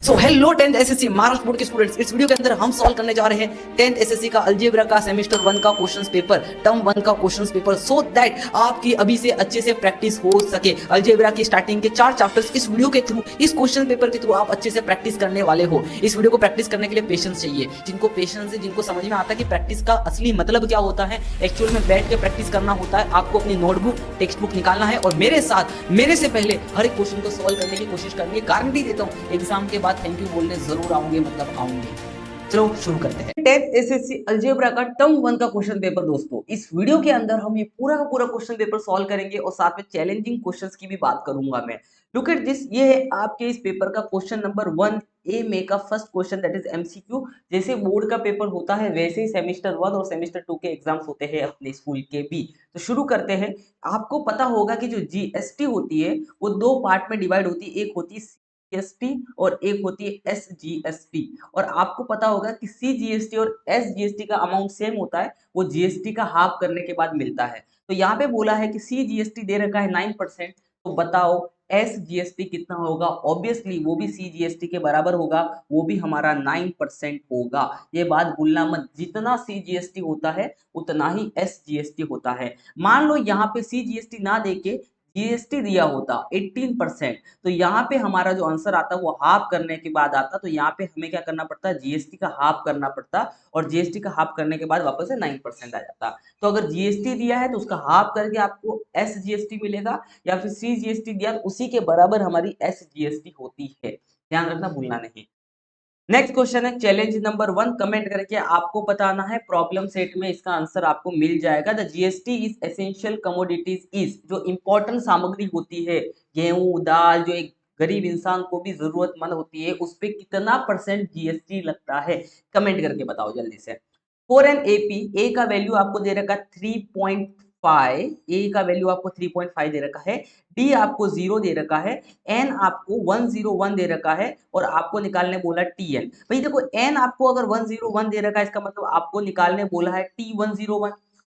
So hello 10th SSC Maharashtra board के students, इस video के अंदर हम सॉल्व करने जा रहे हैं 10th एसएससी का अलजेब्रा का सेमेस्टर 1 का क्वेश्चंस पेपर, टर्म 1 का क्वेश्चंस पेपर, सो दैट आपकी अभी से अच्छे से प्रैक्टिस हो सके। अलजेब्रा की स्टार्टिंग के 4 चैप्टर्स इस वीडियो के थ्रू, इस क्वेश्चन पेपर के थ्रू आप अच्छे से प्रैक्टिस करने वाले हो। इस वीडियो को प्रैक्टिस करने के लिए पेशेंस चाहिए। जिनको पेशेंस है, जिनको समझ में आता है कि प्रैक्टिस का असली मतलब क्या होता है, एक्चुअल में बैठ के प्रैक्टिस करना होता है। आपको अपनी नोटबुक, टेक्स्ट बुक निकालना है और मेरे साथ, मेरे से पहले हर एक क्वेश्चन को सॉल्व करने की कोशिश करनी है। गारंटी देता हूँ एग्जाम के बाद थैंक यू बोलने जरूर आओगे, मतलब आऊंगे। चलो शुरू करते हैं। 10th एसएससी अलजेब्रा का टर्म 1 का क्वेश्चन पेपर। दोस्तों, इस वीडियो के अंदर हम ये पूरा का पूरा क्वेश्चन पेपर सॉल्व करेंगे और साथ में चैलेंजिंग क्वेश्चंस की भी बात करूंगा मैं। लुक एट दिस, ये है आपके इस पेपर का क्वेश्चन नंबर 1 ए में का first question, that is MCQ. जैसे बोर्ड का पेपर होता है वैसे ही सेमेस्टर 1 और सेमेस्टर 2 के एग्जाम्स होते हैं अपने स्कूल के भी। तो शुरू करते हैं। आपको पता होगा कि जो जीएसटी होती है वो 2 पार्ट में डिवाइड होती है। एक होती है जीएसटी और एक होती है एसजीएसटी। और आपको पता होगा कि सीजीएसटी और एसजीएसटी का अमाउंट सेम होता है, वो जीएसटी का हाफ करने के बाद मिलता है। तो यहाँ पे बोला है कि सीजीएसटी दे रखा है 9%, तो बताओ एसजीएसटी कितना होगा। ऑब्वियसली वो भी सीजीएसटी के बराबर होगा, वो भी हमारा 9% होगा। ये बात भूलना मत, जितना सीजीएसटी होता है उतना ही एसजीएसटी होता है। मान लो यहाँ पे सीजीएसटी ना देके जीएसटी दिया होता 18%, तो यहाँ पे हमारा जो आंसर आता वो हाफ करने के बाद आता। तो यहाँ पे हमें क्या करना पड़ता, जीएसटी का हाफ करना पड़ता और जीएसटी का हाफ करने के बाद वापस से 9% आ जाता। तो अगर जीएसटी दिया है तो उसका हाफ करके आपको एसजीएसटी मिलेगा, या फिर सीजीएसटी दिया तो उसी के बराबर हमारी एसजीएसटी होती है। ध्यान रखना, भूलना नहीं। नेक्स्ट क्वेश्चन है चैलेंज नंबर 1, कमेंट करके आपको बताना है। प्रॉब्लम सेट में इसका आंसर आपको मिल जाएगा। The GST is essential commodities is, जो इंपॉर्टेंट सामग्री होती है, गेहूं दाल, जो एक गरीब इंसान को भी जरूरतमंद होती है, उस पे कितना परसेंट जीएसटी लगता है, कमेंट करके बताओ जल्दी से। फॉर एन एपी, ए का वैल्यू आपको दे रखा 3.5, ए का वैल्यू आपको 3.5 दे रखा है, डी आपको 0 दे रखा है, एन आपको 101 दे रखा है और आपको निकालने बोला टीएन। भाई देखो, एन आपको अगर 101 दे रखा है, इसका मतलब आपको निकालने बोला है T101।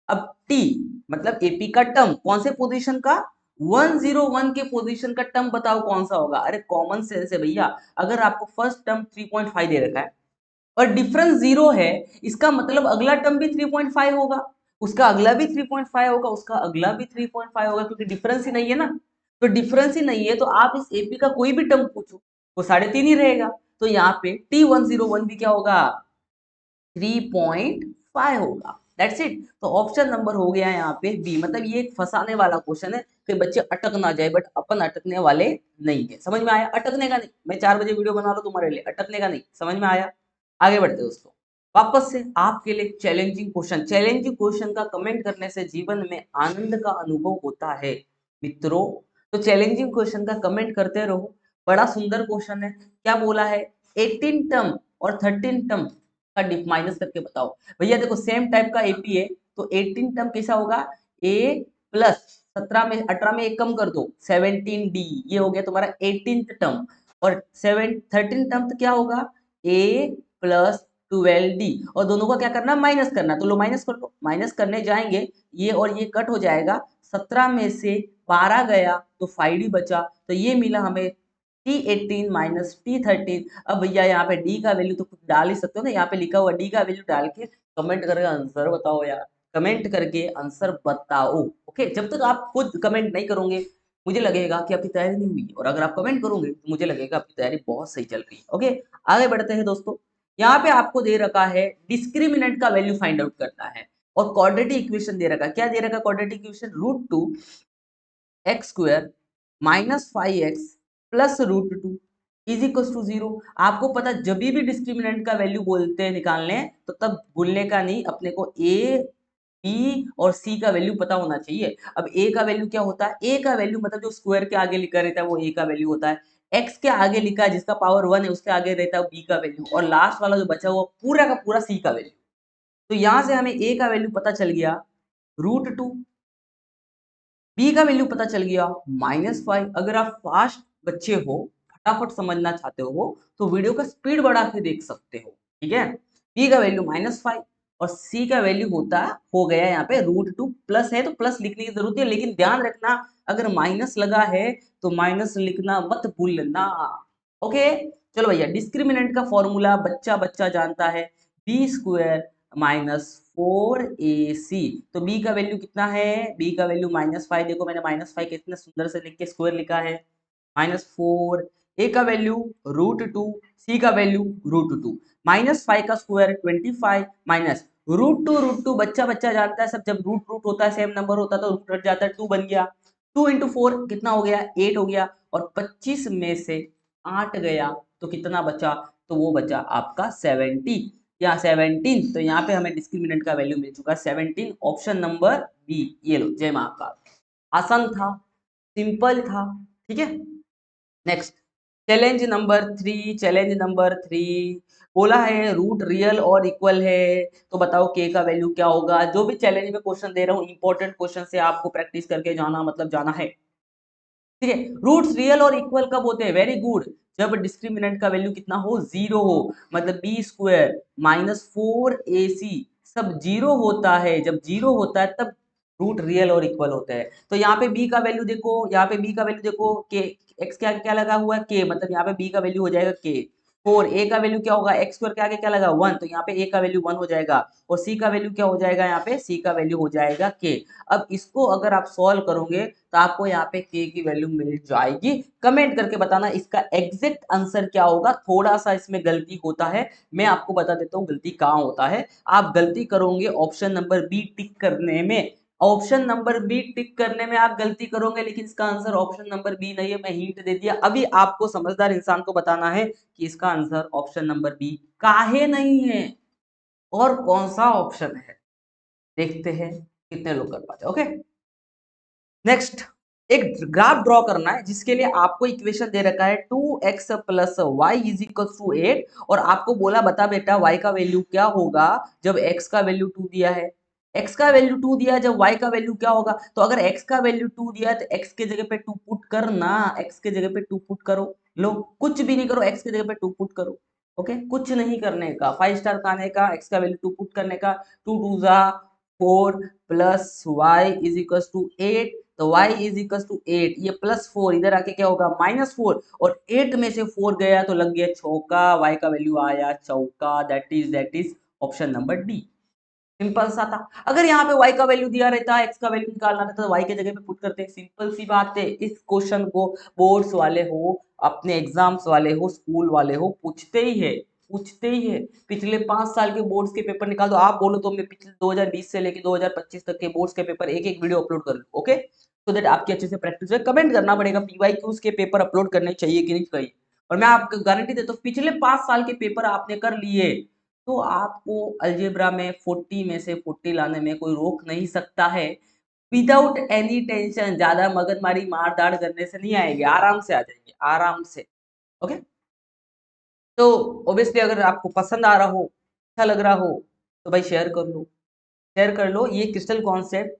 अब टी मतलब एपी का टर्म, कौन से पोजीशन का, 101 के पोजीशन का टर्म बताओ कौन सा होगा। अरे कॉमन सेंस है भैया, अगर आपको फर्स्ट टर्म 3.5 दे रखा है और डिफरेंस 0 है, इसका मतलब अगला टर्म भी 3.5 होगा, उसका अगला भी 3.5 होगा, उसका अगला भी 3.5 होगा, क्योंकि डिफरेंस ही नहीं है ना। तो डिफरेंस ही नहीं है तो आप इस एपी का कोई भी टर्म पूछो वो 3.5 ही रहेगा। तो यहाँ पे T101 भी क्या होगा, 3.5 होगा। That's it. तो ऑप्शन नंबर हो गया यहाँ पे बी। मतलब ये एक फंसाने वाला क्वेश्चन है कि बच्चे अटक ना जाए, बट अपन अटकने वाले नहीं है। समझ में आया? अटकने का नहीं। मैं 4 बजे वीडियो बना रहा हूँ तुम्हारे लिए, अटकने का नहीं। समझ में आया? आगे बढ़ते दोस्तों। वापस से आपके लिए चैलेंजिंग क्वेश्चन। चैलेंजिंग क्वेश्चन का कमेंट करने से जीवन में आनंद का अनुभव होता है मित्रों। तो चैलेंजिंग क्वेश्चन का कमेंट करते रहो। बड़ा सुंदर क्वेश्चन है। क्या बोला है, 18 टर्म और 13 टर्म का डिफ माइनस करके बताओ। भैया देखो, सेम टाइप का एपी है तो 18 टर्म कैसा होगा, ए प्लस 17 में 18 में एक कम कर दो 17d, ये हो गया तुम्हारा 18th टर्म। और 13 टर्म तो क्या होगा, ए प्लस 12d, और दोनों का क्या करना, माइनस करना। तो लो माइनस कर लो, माइनस करने जाएंगे ये और ये कट हो जाएगा। 17 में से 12 गया तो 5d बचा, तो ये मिला हमें T18 माइनस T13। अब भैया यहाँ पे D का वैल्यू तो कुछ डाल ही सकते हो ना, यहाँ पे लिखा हुआ D का वैल्यू डाल के कमेंट करके आंसर बताओ यार, कमेंट करके आंसर बताओ। ओके, जब तक आप खुद कमेंट नहीं करोगे मुझे लगेगा कि आपकी तैयारी नहीं हुई, और अगर आप कमेंट करोगे तो मुझे लगेगा आपकी तैयारी बहुत सही चल रही है। ओके, आगे बढ़ते हैं दोस्तों। यहाँ पे आपको दे रखा है डिस्क्रिमिनेंट का वैल्यू फाइंड आउट करना है और क्वाड्रेटिक इक्वेशन दे रखा है। क्या दे रखा है quadratic equation, √2x² minus 5x plus √2 is equal to 0। आपको पता, जब भी डिस्क्रिमिनेंट का वैल्यू बोलते हैं निकालने, तो तब भूलने का नहीं, अपने को ए बी और सी का वैल्यू पता होना चाहिए। अब ए का वैल्यू क्या होता है, ए का वैल्यू मतलब जो स्क्वायर के आगे लिखा रहता है वो ए का वैल्यू होता है। एक्स के आगे लिखा है जिसका पावर 1 है उसके आगे रहता है बी का वैल्यू, और लास्ट वाला जो बचा हुआ पूरा का पूरा सी का वैल्यू। तो यहां से हमें ए का वैल्यू पता चल गया √2, बी का वैल्यू पता चल गया -5। अगर आप फास्ट बच्चे हो, फटाफट समझना चाहते हो तो वीडियो का स्पीड बढ़ा के देख सकते हो। ठीक है, बी का वैल्यू -5 और सी का वैल्यू हो गया यहाँ पे √2। प्लस है तो प्लस लिखने की जरूरत है, लेकिन ध्यान रखना अगर माइनस लगा है तो माइनस लिखना मत भूलना। ओके, चलो भैया, डिस्क्रिमिनेंट का फॉर्मूला बच्चा बच्चा जानता है, बी स्क्वायर माइनस 4ac। तो बी का वैल्यू कितना है, बी का वैल्यू -5। देखो मैंने -5 कितने सुंदर से लिख के स्क्वायर लिखा है, -4। ए का वैल्यू √2, सी का वैल्यू √2। -5 का स्क्वायर 25 माइनस √2। बच्चा बच्चा जानता है सब, जब रूट रूट होता है, सेम नंबर होता है तो रूट कट जाता है, 2 बन गया। 2 × 4 कितना हो गया, 8 हो गया। और 25 में से 8 गया तो कितना बचा, तो वो बचा आपका 70 या 17। तो यहाँ पे हमें डिस्क्रिमिनेंट का वैल्यू मिल चुका है 17, ऑप्शन नंबर बी। ये लो, जय महाकाल। आसान था, सिंपल था, ठीक है। नेक्स्ट, चैलेंज नंबर 3 बोला है रूट रियल और इक्वल है, तो बताओ के का वैल्यू क्या होगा। जो भी चैलेंज में क्वेश्चन दे रहा हूँ, इंपॉर्टेंट क्वेश्चन से आपको प्रैक्टिस करके जाना, मतलब जाना है, ठीक है। रूट्स रियल और इक्वल कब होते हैं, वेरी गुड, जब डिस्क्रिमिनेंट का वैल्यू कितना हो, 0 हो। मतलब बी स्क्वायर -4ac सब 0 होता है, जब 0 होता है तब रूट रियल और इक्वल होते हैं। तो यहाँ पे बी का वैल्यू देखो, यहाँ पे बी का वैल्यू देखो, के एक्स क्या क्या लगा हुआ है, के, मतलब यहाँ पे बी का वैल्यू हो जाएगा के। 4, ए का वैल्यू क्या होगा, एक्स स्क्वायर के आगे क्या लगा 1, तो यहाँ पे ए का वैल्यू 1 हो जाएगा। और सी का वैल्यू क्या हो जाएगा, यहाँ पे सी का वैल्यू हो जाएगा के। अब इसको अगर आप सॉल्व करोगे तो आपको यहाँ पे के की वैल्यू मिल जाएगी। कमेंट करके बताना इसका एग्जैक्ट आंसर क्या होगा। थोड़ा सा इसमें गलती होता है, मैं आपको बता देता हूँ गलती कहाँ होता है। आप गलती करोगे ऑप्शन नंबर बी टिक करने में, ऑप्शन नंबर बी टिक करने में आप गलती करोगे, लेकिन इसका आंसर ऑप्शन नंबर बी नहीं है, मैं हिंट दे दिया। अभी आपको समझदार इंसान को बताना है कि इसका आंसर ऑप्शन नंबर बी काहे नहीं है और कौन सा ऑप्शन है। देखते हैं कितने लोग कर पाते। ओके, नेक्स्ट, एक ग्राफ ड्रॉ करना है जिसके लिए आपको इक्वेशन दे रखा है 2x + y = 8, और आपको बोला बता बेटा y का वैल्यू क्या होगा जब x का वैल्यू 2 दिया है। x का वैल्यू 2 दिया है, जब y का वैल्यू क्या होगा। तो अगर x का वैल्यू 2 दिया है तो x के जगह पे 2 पुट करना, x के जगह पे 2 पुट करो। लो, कुछ भी नहीं करो, x के जगह पे 2 पुट करो। ओके, कुछ नहीं करने का, 5 स्टार खाने का, x का वैल्यू 2 पुट करने का। 2 2 जा 4 + y = 8, तो y = 8, ये +4 इधर आके क्या होगा -4, और 8 में से 4 गया तो लग गया चौका, y का वैल्यू आया चौका, that is option number D. Simple सा था। अगर यहाँ पे y का वैल्यू दिया रहता, x का वैल्यू निकालना रहता, तो y के जगह पे पुट करते। सिंपल सी बात है। इस क्वेश्चन को बोर्ड्स वाले हो, अपने एग्जाम्स वाले हो, स्कूल वाले हो, पूछते ही है, पूछते ही है। पिछले 5 साल के बोर्ड्स के पेपर निकाल दो, आप बोलो तो मैं पिछले 2020 से लेके 2025 तक के बोर्ड्स के पेपर एक एक वीडियो अपलोड कर लूं। ओके, सो दैट आपकी अच्छे से प्रैक्टिस हो। कमेंट करना पड़ेगा पीवाईक्यूज के पेपर अपलोड करने चाहिए कि नहीं चाहिए, और मैं आपको गारंटी देता हूँ पिछले 5 साल के पेपर आपने कर लिए तो आपको अलजेब्रा में 40 में से 40 लाने में कोई रोक नहीं सकता है। विदाउट एनी टेंशन, ज्यादा मगजमारी मार दाड़ करने से नहीं आएंगे, आराम से आ जाएंगे, आराम से। ओके, तो ऑब्वियसली अगर आपको पसंद आ रहा हो, अच्छा लग रहा हो, तो भाई शेयर कर लो, शेयर कर लो। ये क्रिस्टल कॉन्सेप्ट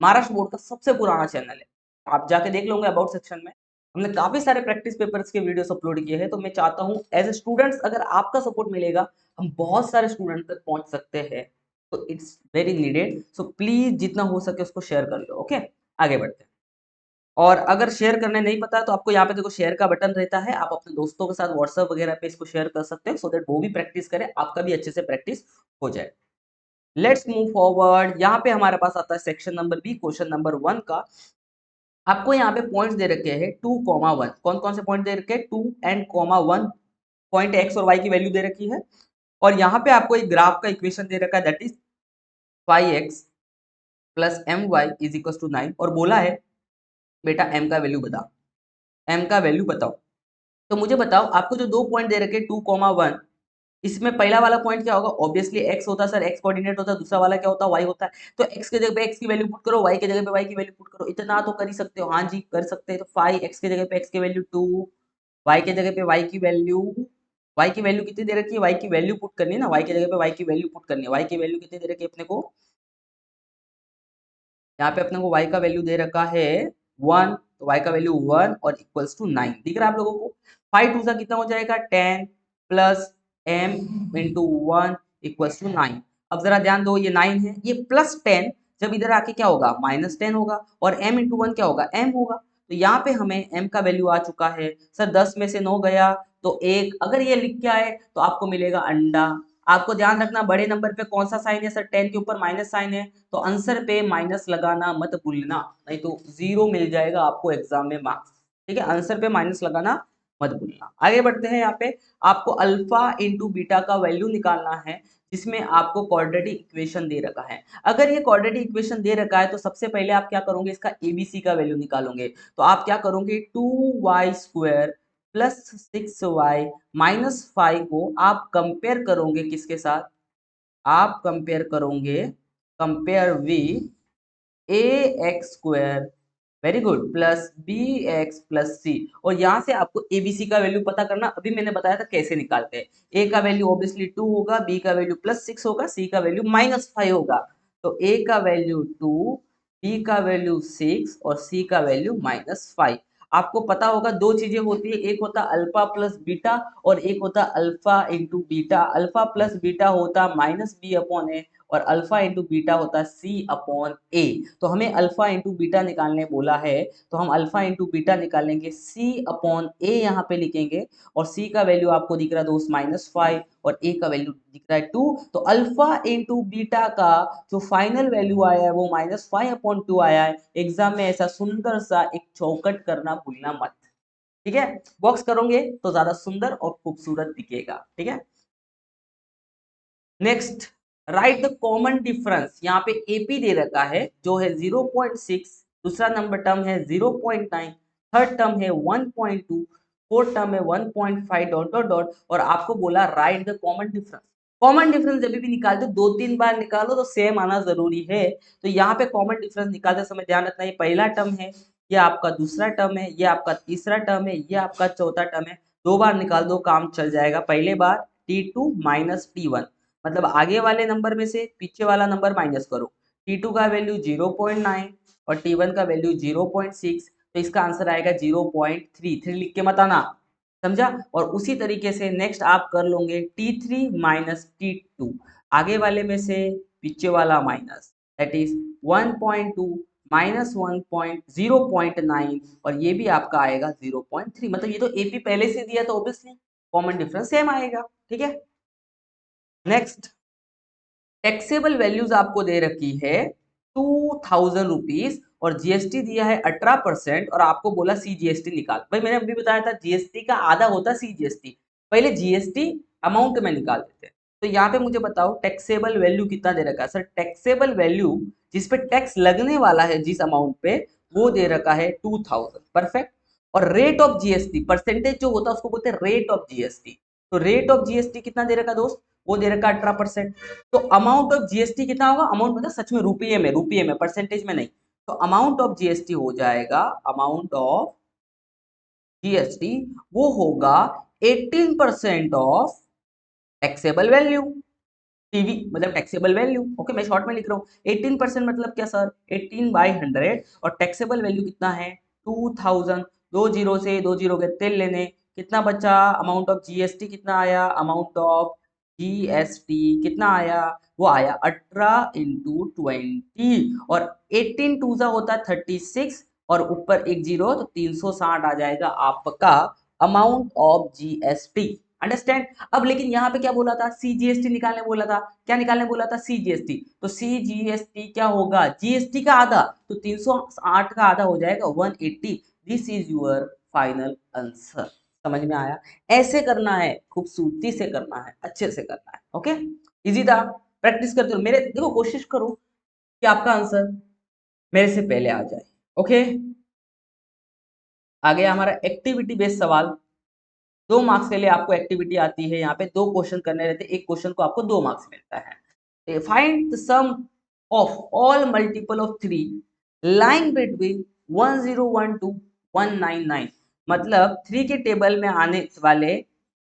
महाराष्ट्र बोर्ड का सबसे पुराना चैनल है, आप जाके देख लोगे अबाउट सेक्शन में। हमने काफी सारे प्रैक्टिस पेपर्स के वीडियोस अपलोड किए हैं, तो मैं चाहता हूँ एज ए स्टूडेंट्स अगर आपका सपोर्ट मिलेगा, हम बहुत सारे स्टूडेंट तक पहुंच सकते हैं। तो it's very needed, so please जितना हो सके उसको शेयर कर लो। ओके, आगे बढ़ते हैं। और अगर शेयर करने नहीं पता तो आपको यहाँ पे देखो शेयर का बटन रहता है, आप अपने दोस्तों के साथ व्हाट्सएप वगैरह पे इसको शेयर कर सकते हैं, सो दैट वो भी प्रैक्टिस करें, आपका भी अच्छे से प्रैक्टिस हो जाए। Let's move forward. यहाँ पे हमारे पास आता है section number B, question number 1 का। आपको यहाँ पे पॉइंट्स दे रखे हैं 2, 1। कौन कौन से पॉइंट दे रखे हैं, 2 एंड 1 पॉइंट एक्स और वाई की वैल्यू दे रखी है। और यहाँ पे आपको एक ग्राफ का इक्वेशन दे रखा है, दैट इज 5x + my = 9, और बोला है बेटा m का वैल्यू बता, m का वैल्यू बताओ। तो मुझे बताओ, आपको जो 2 पॉइंट दे रखे 2, 1, इसमें पहला वाला पॉइंट क्या होगा, ऑब्वियसली x होता है सर, x कोऑर्डिनेट होता है। दूसरा वाला क्या होता है, y होता है। तो x के जगह पे x की वैल्यू पुट करो, y के जगह पे y की वैल्यू पुट करो, इतना तो कर ही सकते हो। हाँ जी, कर सकते हैं। तो 5x के जगह पे x की वैल्यू 2, y के जगह पे y की वैल्यू कितनी दे रखी है, y की वैल्यू पुट करनी है ना, y की जगह पे y की वैल्यू पुट करनी है। y की वैल्यू कितनी दे रखी है अपने को, यहाँ पे अपने को y का वैल्यू दे रखा है 1, तो y का वैल्यू 1 और इक्वल्स टू 9 दिख रहा है आप लोगों को। 5 2 सा कितना हो जाएगा 10 plus m into 1 equals to 9। अब जरा ध्यान दो, ये 9 है, ये +10 जब इधर आके क्या होगा -10 होगा, और m इंटू 1 क्या होगा m होगा। तो यहाँ पे हमें m का वैल्यू आ चुका है। सर 10 में से 9 गया तो 1, अगर ये लिख के आए तो आपको मिलेगा अंडा। आपको ध्यान रखना बड़े नंबर पे कौन सा साइन है सर, 10 के ऊपर माइनस साइन है, तो आंसर पे माइनस लगाना मत भूलना, नहीं तो 0 मिल जाएगा आपको एग्जाम में मार्क्स। ठीक है, आंसर पे माइनस लगाना मत भूलना। आगे बढ़ते हैं, यहाँ पे आपको अल्फा इंटू बीटा का वैल्यू निकालना है, जिसमें आपको क्वाड्रेटिक इक्वेशन दे रखा है। अगर ये क्वाड्रेटिक इक्वेशन दे रखा है तो सबसे पहले आप क्या करोगे, इसका एबीसी का वैल्यू निकालोगे। तो आप क्या करोगे, 2y² प्लस 6y माइनस 5 को आप कंपेयर करोगे किसके साथ, आप कंपेयर करोगे, compare with ax² very good plus bx plus c, और यहां से आपको abc का वैल्यू पता करना, अभी मैंने बताया था कैसे निकालते हैं। a का वैल्यू ऑब्वियसली 2 होगा, b का वैल्यू प्लस 6 होगा, c का वैल्यू माइनस 5 होगा। तो a का वैल्यू 2, b का वैल्यू 6 और c का वैल्यू माइनस 5। आपको पता होगा दो चीजें होती है, एक होता अल्फा प्लस बीटा और एक होता alpha into beta. Alpha plus beta होता माइनस बी अपॉन ए और अल्फा इंटू बीटा होता है सी अपॉन ए। तो हमें अल्फा इंटू बीटा निकालने बोला है, तो हम अल्फा इंटू बीटा निकालेंगे, सी अपॉन ए यहाँ पे लिखेंगे, और सी का वैल्यू आपको दिख रहा है दोस्त -5 और ए का वैल्यू दिख रहा है 2। तो अल्फा इंटू बीटा का जो फाइनल वैल्यू आया है वो -5/2 आया है। एग्जाम में ऐसा सुंदर सा एक चौकट करना भूलना मत। ठीक है, बॉक्स करोगे तो ज्यादा सुंदर और खूबसूरत दिखेगा। ठीक है, next right the common difference. यहाँ पे एपी दे रखा है जो है 0.6, दूसरा नंबर टर्म है 0.9, थर्ड टर्म है 1.2, फोर्थ टर्म है 1.5 डॉट डॉट डॉट, और आपको बोला right the common difference. Common difference जब भी निकालते हो 2-3 बार निकालो तो सेम आना जरूरी है। तो यहाँ पे कॉमन डिफरेंस निकालते समय ध्यान रखना, ये पहला टर्म है, ये आपका दूसरा टर्म है, ये आपका तीसरा टर्म है, ये आपका चौथा टर्म है। 2 बार निकाल दो काम चल जाएगा। पहले बार t2 माइनस t1, मतलब आगे वाले नंबर में से पीछे वाला नंबर माइनस करो। t2 का वैल्यू 0.9 और t1 का वैल्यू 0.6, तो इसका आंसर आएगा 0.3। 3 लिख के मत आना, समझा। और उसी तरीके से नेक्स्ट आप कर लोगे t3 माइनस t2, आगे वाले में से पीछे वाला माइनस, दैट इज 1.2 माइनस 0.9, और ये भी आपका आएगा 0.3। मतलब ये तो एपी पहले से दिया तो ऑब्वियसली कॉमन डिफरेंस सेम आएगा। ठीक है, नेक्स्ट टैक्सेबल वैल्यूज आपको दे रखी है 2000 रुपीज और जीएसटी दिया है 18%, और आपको बोला सीजीएसटी निकाल। भाई मैंने अभी बताया था जीएसटी का आधा होता है सीजीएसटी, पहले जीएसटी अमाउंट में निकाल देते हैं। तो यहाँ पे मुझे बताओ टैक्सेबल वैल्यू कितना दे रखा है सर, टैक्सेबल वैल्यू जिसपे टैक्स लगने वाला है जिस अमाउंट पे, वो दे रखा है 2000। परफेक्ट। और रेट ऑफ जीएसटी, परसेंटेज जो होता है उसको बोलते हैं रेट ऑफ जीएसटी। तो रेट ऑफ जीएसटी कितना दे रखा है दोस्त, वो दे रखा 18%। तो अमाउंट ऑफ जीएसटी कितना होगा, अमाउंट मतलब सच में रुपये में परसेंटेज में नहीं। तो अमाउंट ऑफ जीएसटी हो जाएगा, अमाउंट ऑफ जीएसटी वो होगा 18% ऑफ टैक्सेबल वैल्यू। टीवी मतलब टैक्सेबल वैल्यू, ओके मैं शॉर्ट में लिख रहा हूँ। 18% मतलब क्या सर, 18/100, और टैक्सेबल वैल्यू कितना है 2000। दो जीरो से दो जीरो के तेल लेने, कितना बचा, अमाउंट ऑफ जीएसटी कितना आया, अमाउंट ऑफ जीएसटी कितना आया, वो आया 18 इंटू 20, और 18 टूजा होता है 36, और ऊपर एक जीरो तो 360 आ जाएगा आपका अमाउंट ऑफ जीएसटी। अंडरस्टैंड। अब लेकिन यहाँ पे क्या बोला था, सीजीएसटी निकालने बोला था। क्या निकालने बोला था, सीजीएसटी। तो सीजीएसटी क्या होगा, जीएसटी का आधा, तो 308 का आधा हो जाएगा 180। This is your final answer. समझ में आया, ऐसे करना है, खूबसूरती से करना है, अच्छे से करना है। ओके, इजी था, प्रैक्टिस करते रहो। मेरे देखो कोशिश करो कि आपका आंसर मेरे से पहले आ जाए। ओके, आगे हमारा एक्टिविटी बेस्ड सवाल। 2 मार्क्स के लिए आपको एक्टिविटी आती है, यहाँ पे 2 क्वेश्चन करने रहते हैं, एक क्वेश्चन को आपको 2 मार्क्स मिलता है। Find the sum of all multiple of 3 lying between 1012 to 199। मतलब 3 के टेबल में आने वाले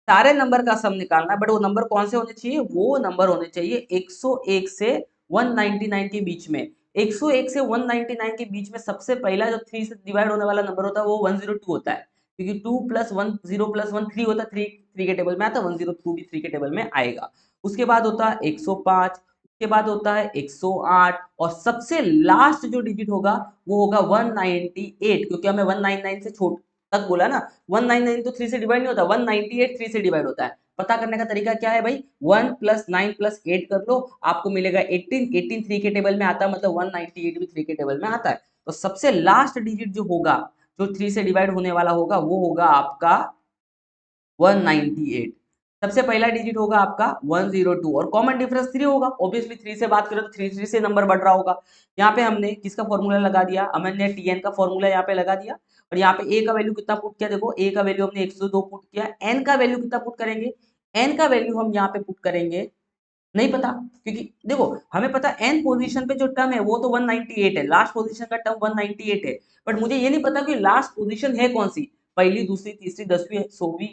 सारे नंबर का सम निकालना है, बट वो नंबर कौन से होने चाहिए, वो नंबर होने चाहिए 101 से 199 के बीच में। 101 से 199 के बीच में सबसे पहला जो 3 से डिवाइड होने वाला नंबर होता है वो 102 होता है, क्योंकि 2 + 1 0 + 1 3 होता है, 3 के टेबल में आता है, 102 भी 3 के टेबल में आएगा। उसके बाद होता है 105, उसके बाद होता है 108 और सबसे लास्ट जो डिजिट होगा वो होगा 198, क्योंकि हमें 199 से छोट तक बोला ना, 199 तो 3 से डिवाइड नहीं होता, 198 3 से डिवाइड होता है। पता करने का तरीका क्या है भाई, 1 + 9 + 8 कर लो, आपको मिलेगा 18, 18 3 के टेबल में आता है, मतलब 198 भी 3 के टेबल में आता है। तो सबसे लास्ट डिजिट जो होगा, जो 3 से डिवाइड होने वाला होगा, वो होगा आपका 198। सबसे पहला डिजिट होगा आपका 102 और कॉमन डिफरेंस 3 होगा, ऑब्वियसली 3 से बात करें तो 3 3 से नंबर बढ़ रहा होगा। यहाँ पे हमने किसका फॉर्मूला लगा दिया, हमने टीएन का फॉर्मूला यहाँ पे लगा दिया और यहाँ पे ए का वैल्यू कितना पुट किया, देखो ए का वैल्यू हमने 102 पुट किया। एन का वैल्यू कितना पुट करेंगे, एन का वैल्यू हम यहाँ पे पुट करेंगे, नहीं पता, क्योंकि देखो हमें पता एन पोजीशन पे जो टर्म है वो तो 198 है, लास्ट पोजीशन का टर्म 198 है, बट मुझे ये नहीं पता कि लास्ट पोजीशन है कौन सी, पहली, दूसरी, तीसरी, 10वीं, 100वीं,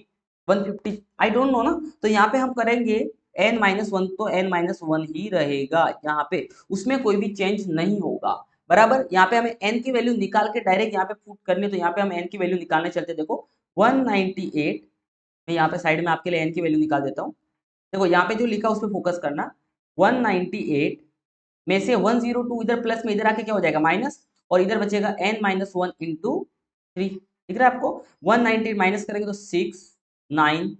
150, आई डोंट नो ना। तो यहाँ पे हम करेंगे n-1, तो n-1 ही रहेगा यहाँ पे, उसमें कोई भी चेंज नहीं होगा, बराबर। यहाँ पे हमें n की वैल्यू निकाल के डायरेक्ट यहाँ पे पुट करनी है, तो यहाँ पे हम n की वैल्यू निकालने चलते, देखो 198, मैं यहाँ पे साइड में आपके लिए n की वैल्यू निकाल देता हूँ। देखो यहाँ पे जो लिखा उस पर फोकस करना, 198 में से 102 इधर प्लस में, इधर आके क्या हो जाएगा माइनस, और इधर बचेगा n-1 इंटू 3, दिख रहा है आपको, 198 माइनस करेंगे तो 6 9,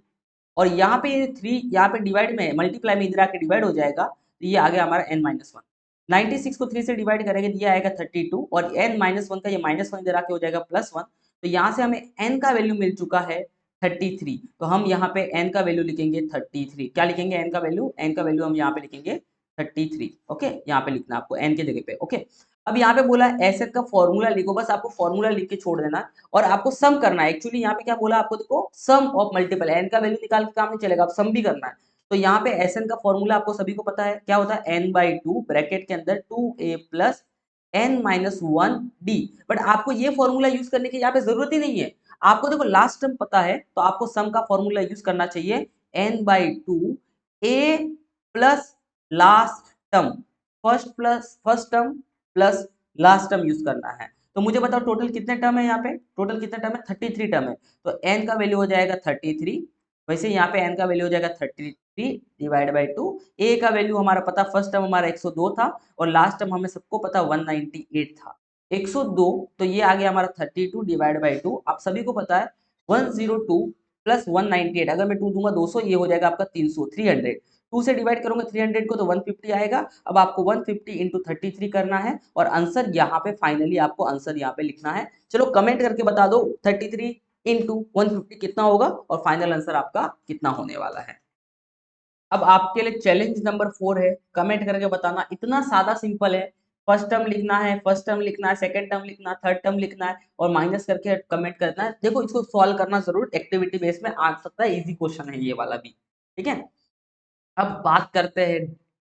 और यहाँ पे ये 3 यहाँ पे डिवाइड में मल्टीप्लाई में इधर आके डिवाइड हो जाएगा, तो ये आ गया हमारा n-1। 96 को 3 से डिवाइड करेंगे तो ये आएगा 32 और n-1 का ये -1 इधर आके हो जाएगा +1, तो यहाँ से हमें n का वैल्यू मिल चुका है 33, तो हम यहाँ पे n का वैल्यू लिखेंगे 33। क्या लिखेंगे n का वैल्यू, n का वैल्यू हम यहाँ पे लिखेंगे 33, ओके, यहाँ पे लिखना आपको n के जगह पे, ओके। अब यहाँ पे बोला एसेट का फॉर्मूला लिखो, बस आपको फॉर्मूला लिख के छोड़ देना और आपको सम करना है। एक्चुअली यहाँ पे क्या बोला आपको, देखो सम ऑफ मल्टीपल, एन का वैल्यू निकाल के काम नहीं चलेगा, आप सम भी करना है। तो यहाँ पे एस एन का फॉर्मूला आपको सभी को पता है, क्या होता है, n/2 ब्रैकेट के अंदर 2a + n-1d, बट आपको ये फॉर्मूला यूज करने की यहाँ पे जरूरत ही नहीं है। आपको देखो लास्ट टर्म पता है, तो आपको सम का फॉर्मूला यूज करना चाहिए, n/2 a plus last term, first term plus last term use करना है। तो मुझे बताओ टोटल कितने टर्म है, यहाँ पे टोटल कितने टर्म है, 33 टर्म है, तो n का वैल्यू हो जाएगा 33, वैसे यहाँ पे n का वैल्यू हो जाएगा 33 डिवाइड बाई 2, a का वैल्यू हमारा पता, फर्स्ट टर्म हमारा 102 था और लास्ट टर्म हमें सबको पता 198 था, 102, तो ये आ गया हमारा 32 डिवाइड बाई 2, आप सभी को पता है 102 + 198, अगर मैं 2 दूंगा 200, ये हो जाएगा आपका 300, 300, 2 से डिवाइड करोगे 300 को तो 150 आएगा। अब आपको 150 इंटू 33 करना है और आंसर यहाँ पे फाइनली आपको आंसर यहाँ पे लिखना है। चलो कमेंट करके बता दो 33 इंटू 150 कितना होगा और फाइनल आंसर आपका कितना होने वाला है। अब आपके लिए चैलेंज नंबर 4 है, कमेंट करके बताना, इतना सादा सिंपल है, फर्स्ट टर्म लिखना है, फर्स्ट टर्म लिखना है, सेकंड टर्म लिखना है, थर्ड टर्म लिखना है और माइनस करके कमेंट करना है। देखो इसको सॉल्व करना जरूर, एक्टिविटी बेस में आ सकता है, इजी क्वेश्चन है ये वाला भी, ठीक है। अब बात करते हैं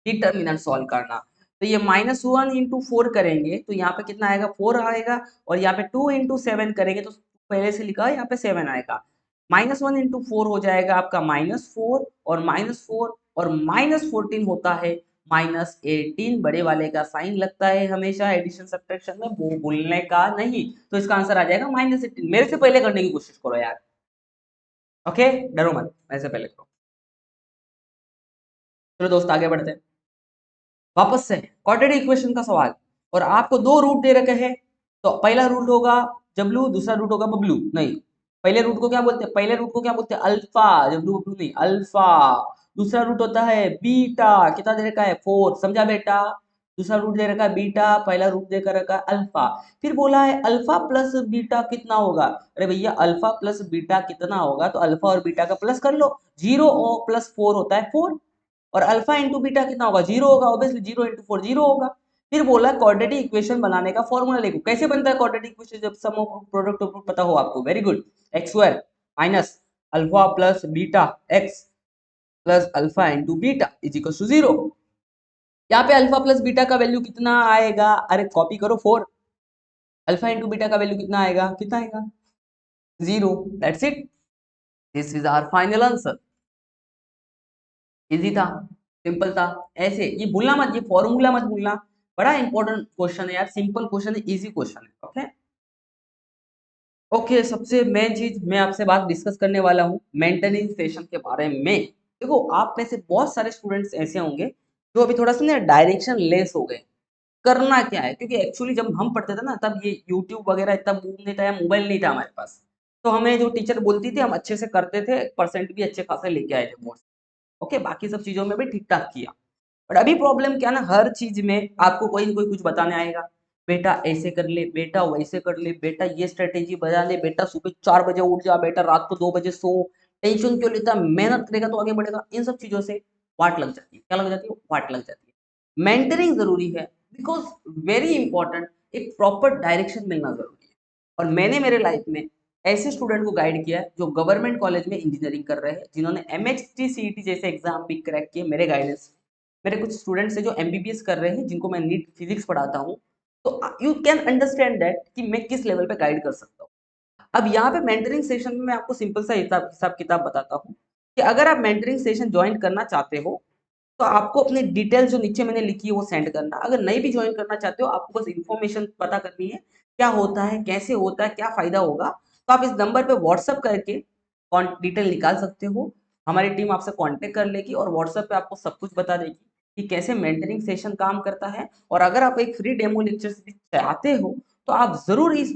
डिटर्मिनेंट सॉल्व करना, तो ये -1 इंटू 4 करेंगे तो यहाँ पे कितना आएगा, 4 आएगा, और यहाँ पे 2 इंटू 7 करेंगे तो पहले से लिखा है यहाँ पे 7 आएगा, -1 इंटू 4 हो जाएगा आपका -4 और -4 और -14 होता है -18, बड़े वाले का साइन लगता है हमेशा एडिशन सब्ट्रैक्शन में, वो भूलने का नहीं, तो इसका आंसर आ जाएगा -18। मेरे से पहले करने की कोशिश करो यार, ओके, डरो मत, मेरे से पहले करो। चलो दोस्त आगे बढ़ते हैं, वापस से क्वाड्रेटिक इक्वेशन का सवाल, और आपको दो रूट दे रखे हैं, तो पहला रूट होगा जबलू, दूसरा रूट होगा बबलू, नहीं, पहले रूट को क्या बोलते हैं, पहले रूट को क्या बोलते हैं, अल्फा, जबलू बबलू नहीं, अल्फा। दूसरा रूट होता है बीटा, कितना दे रखा है, 4, समझा बेटा, दूसरा रूट दे रखा है बीटा, पहला रूट दे कर रखा है अल्फा। फिर बोला है अल्फा प्लस बीटा कितना होगा, अरे भैया अल्फा प्लस बीटा कितना होगा, तो अल्फा और बीटा का प्लस कर लो, 0 और +4 होता है 4, और अल्फा इंटू बीटा कितना होगा, 0 होगा, ऑब्वियसली 0 इंटू 4 0 होगा। फिर बोला क्वाड्रेटिक इक्वेशन बनाने का फॉर्मूला लिखो, कैसे बनता है क्वाड्रेटिक इक्वेशन, जब सम ऑफ प्रोडक्ट ऑफ पता हो आपको, very good, x² minus alpha plus beta x plus alpha into beta is equal to 0। यहाँ पे अल्फा प्लस बीटा का वैल्यू कितना आएगा, अरे कॉपी करो 4, अल्फा इंटू बीटा का वैल्यू कितना आएगा, कितना आएगा 0, that's it, this is our final answer. Easy था, सिंपल था, ऐसे ये भूलना मत, ये फॉर्मूला मत भूलना, बड़ा इंपॉर्टेंट क्वेश्चन है यार, सिंपल क्वेश्चन है, इजी क्वेश्चन है, ओके। ओके, सबसे मेन चीज मैं आपसे बात डिस्कस करने वाला हूँ मेंटेनेंस सेशन के बारे में। देखो आप में से बहुत सारे स्टूडेंट्स ऐसे होंगे जो अभी थोड़ा सा ना डायरेक्शन लेस हो गए। करना क्या है, क्योंकि एक्चुअली जब हम पढ़ते थे ना तब ये यूट्यूब वगैरह इतना बूम नहीं था या मोबाइल नहीं था हमारे पास, तो हमें जो टीचर बोलती थी हम अच्छे से करते थे, परसेंट भी अच्छे खासे लेके आए थे बोर्ड से। ओके, बाकी सब चीजों में भी ठीक ठाक किया। बट अभी प्रॉब्लम क्या ना, हर चीज में आपको कोई ना कोई कुछ बताने आएगा। बेटा ऐसे कर ले, बेटा वैसे कर ले, बेटा ये स्ट्रेटेजी बजा ले, बेटा सुबह 4 बजे उठ जा, बेटा रात को 2 बजे सो, टेंशन क्यों लेता, मेहनत करेगा तो आगे बढ़ेगा। इन सब चीजों से वाट लग जाती है। क्या लग जाती है? वाट लग जाती है। मेंटरिंग जरूरी है, बिकॉज वेरी इंपॉर्टेंट, एक प्रॉपर डायरेक्शन मिलना जरूरी है। और मैंने मेरे लाइफ में ऐसे स्टूडेंट को गाइड किया है जो गवर्नमेंट कॉलेज में इंजीनियरिंग कर रहे हैं, जिन्होंने एमएचटी सीईटी जैसे एग्जाम भी क्रैक किए मेरे गाइडेंस। मेरे कुछ स्टूडेंट्स हैं जो एमबीबीएस कर रहे हैं, जिनको मैं नीट फिजिक्स पढ़ाता हूँ। तो यू कैन अंडरस्टैंड दैट कि मैं किस लेवल पे गाइड कर सकता हूँ। अब यहाँ पे मेंटरिंग सेशन में मैं आपको सिंपल सा हिसाब हिसाब किताब बताता हूँ कि अगर आप मेंटरिंग सेशन ज्वाइन करना चाहते हो तो आपको अपनी डिटेल्स जो नीचे मैंने लिखी है वो सेंड करना। अगर नहीं भी ज्वाइन करना चाहते हो, आपको बस इन्फॉर्मेशन पता करनी है क्या होता है, कैसे होता है, क्या फायदा होगा, तो आप इस नंबर पे व्हाट्सअप करके डिटेल निकाल सकते हो। हमारी टीम आपसे कांटेक्ट कर लेगी और व्हाट्सएप पे आपको सब कुछ बता देगी कि कैसे मेंटरिंग सेशन काम करता है। और अगर आप एक फ्री डेमो लेक्चर भी चाहते हो तो आप जरूर इस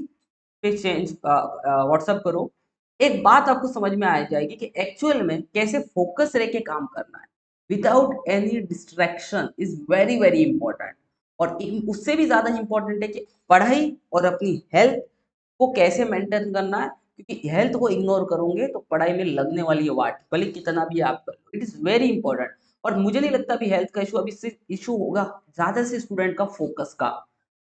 पे चेंज व्हाट्सअप करो। एक बात आपको समझ में आ जाएगी कि एक्चुअल में कैसे फोकस रह के काम करना है without any distraction is very very important. और उससे भी ज्यादा इंपॉर्टेंट है कि पढ़ाई और अपनी हेल्थ को कैसे मेंटेन करना है, क्योंकि हेल्थ को इग्नोर करोगे तो पढ़ाई में लगने वाली है वाट, भले कितना भी आप कर लो। It is very important. और मुझे नहीं लगता अभी हेल्थ का इशू, अभी से इशू होगा ज्यादा से स्टूडेंट का फोकस का।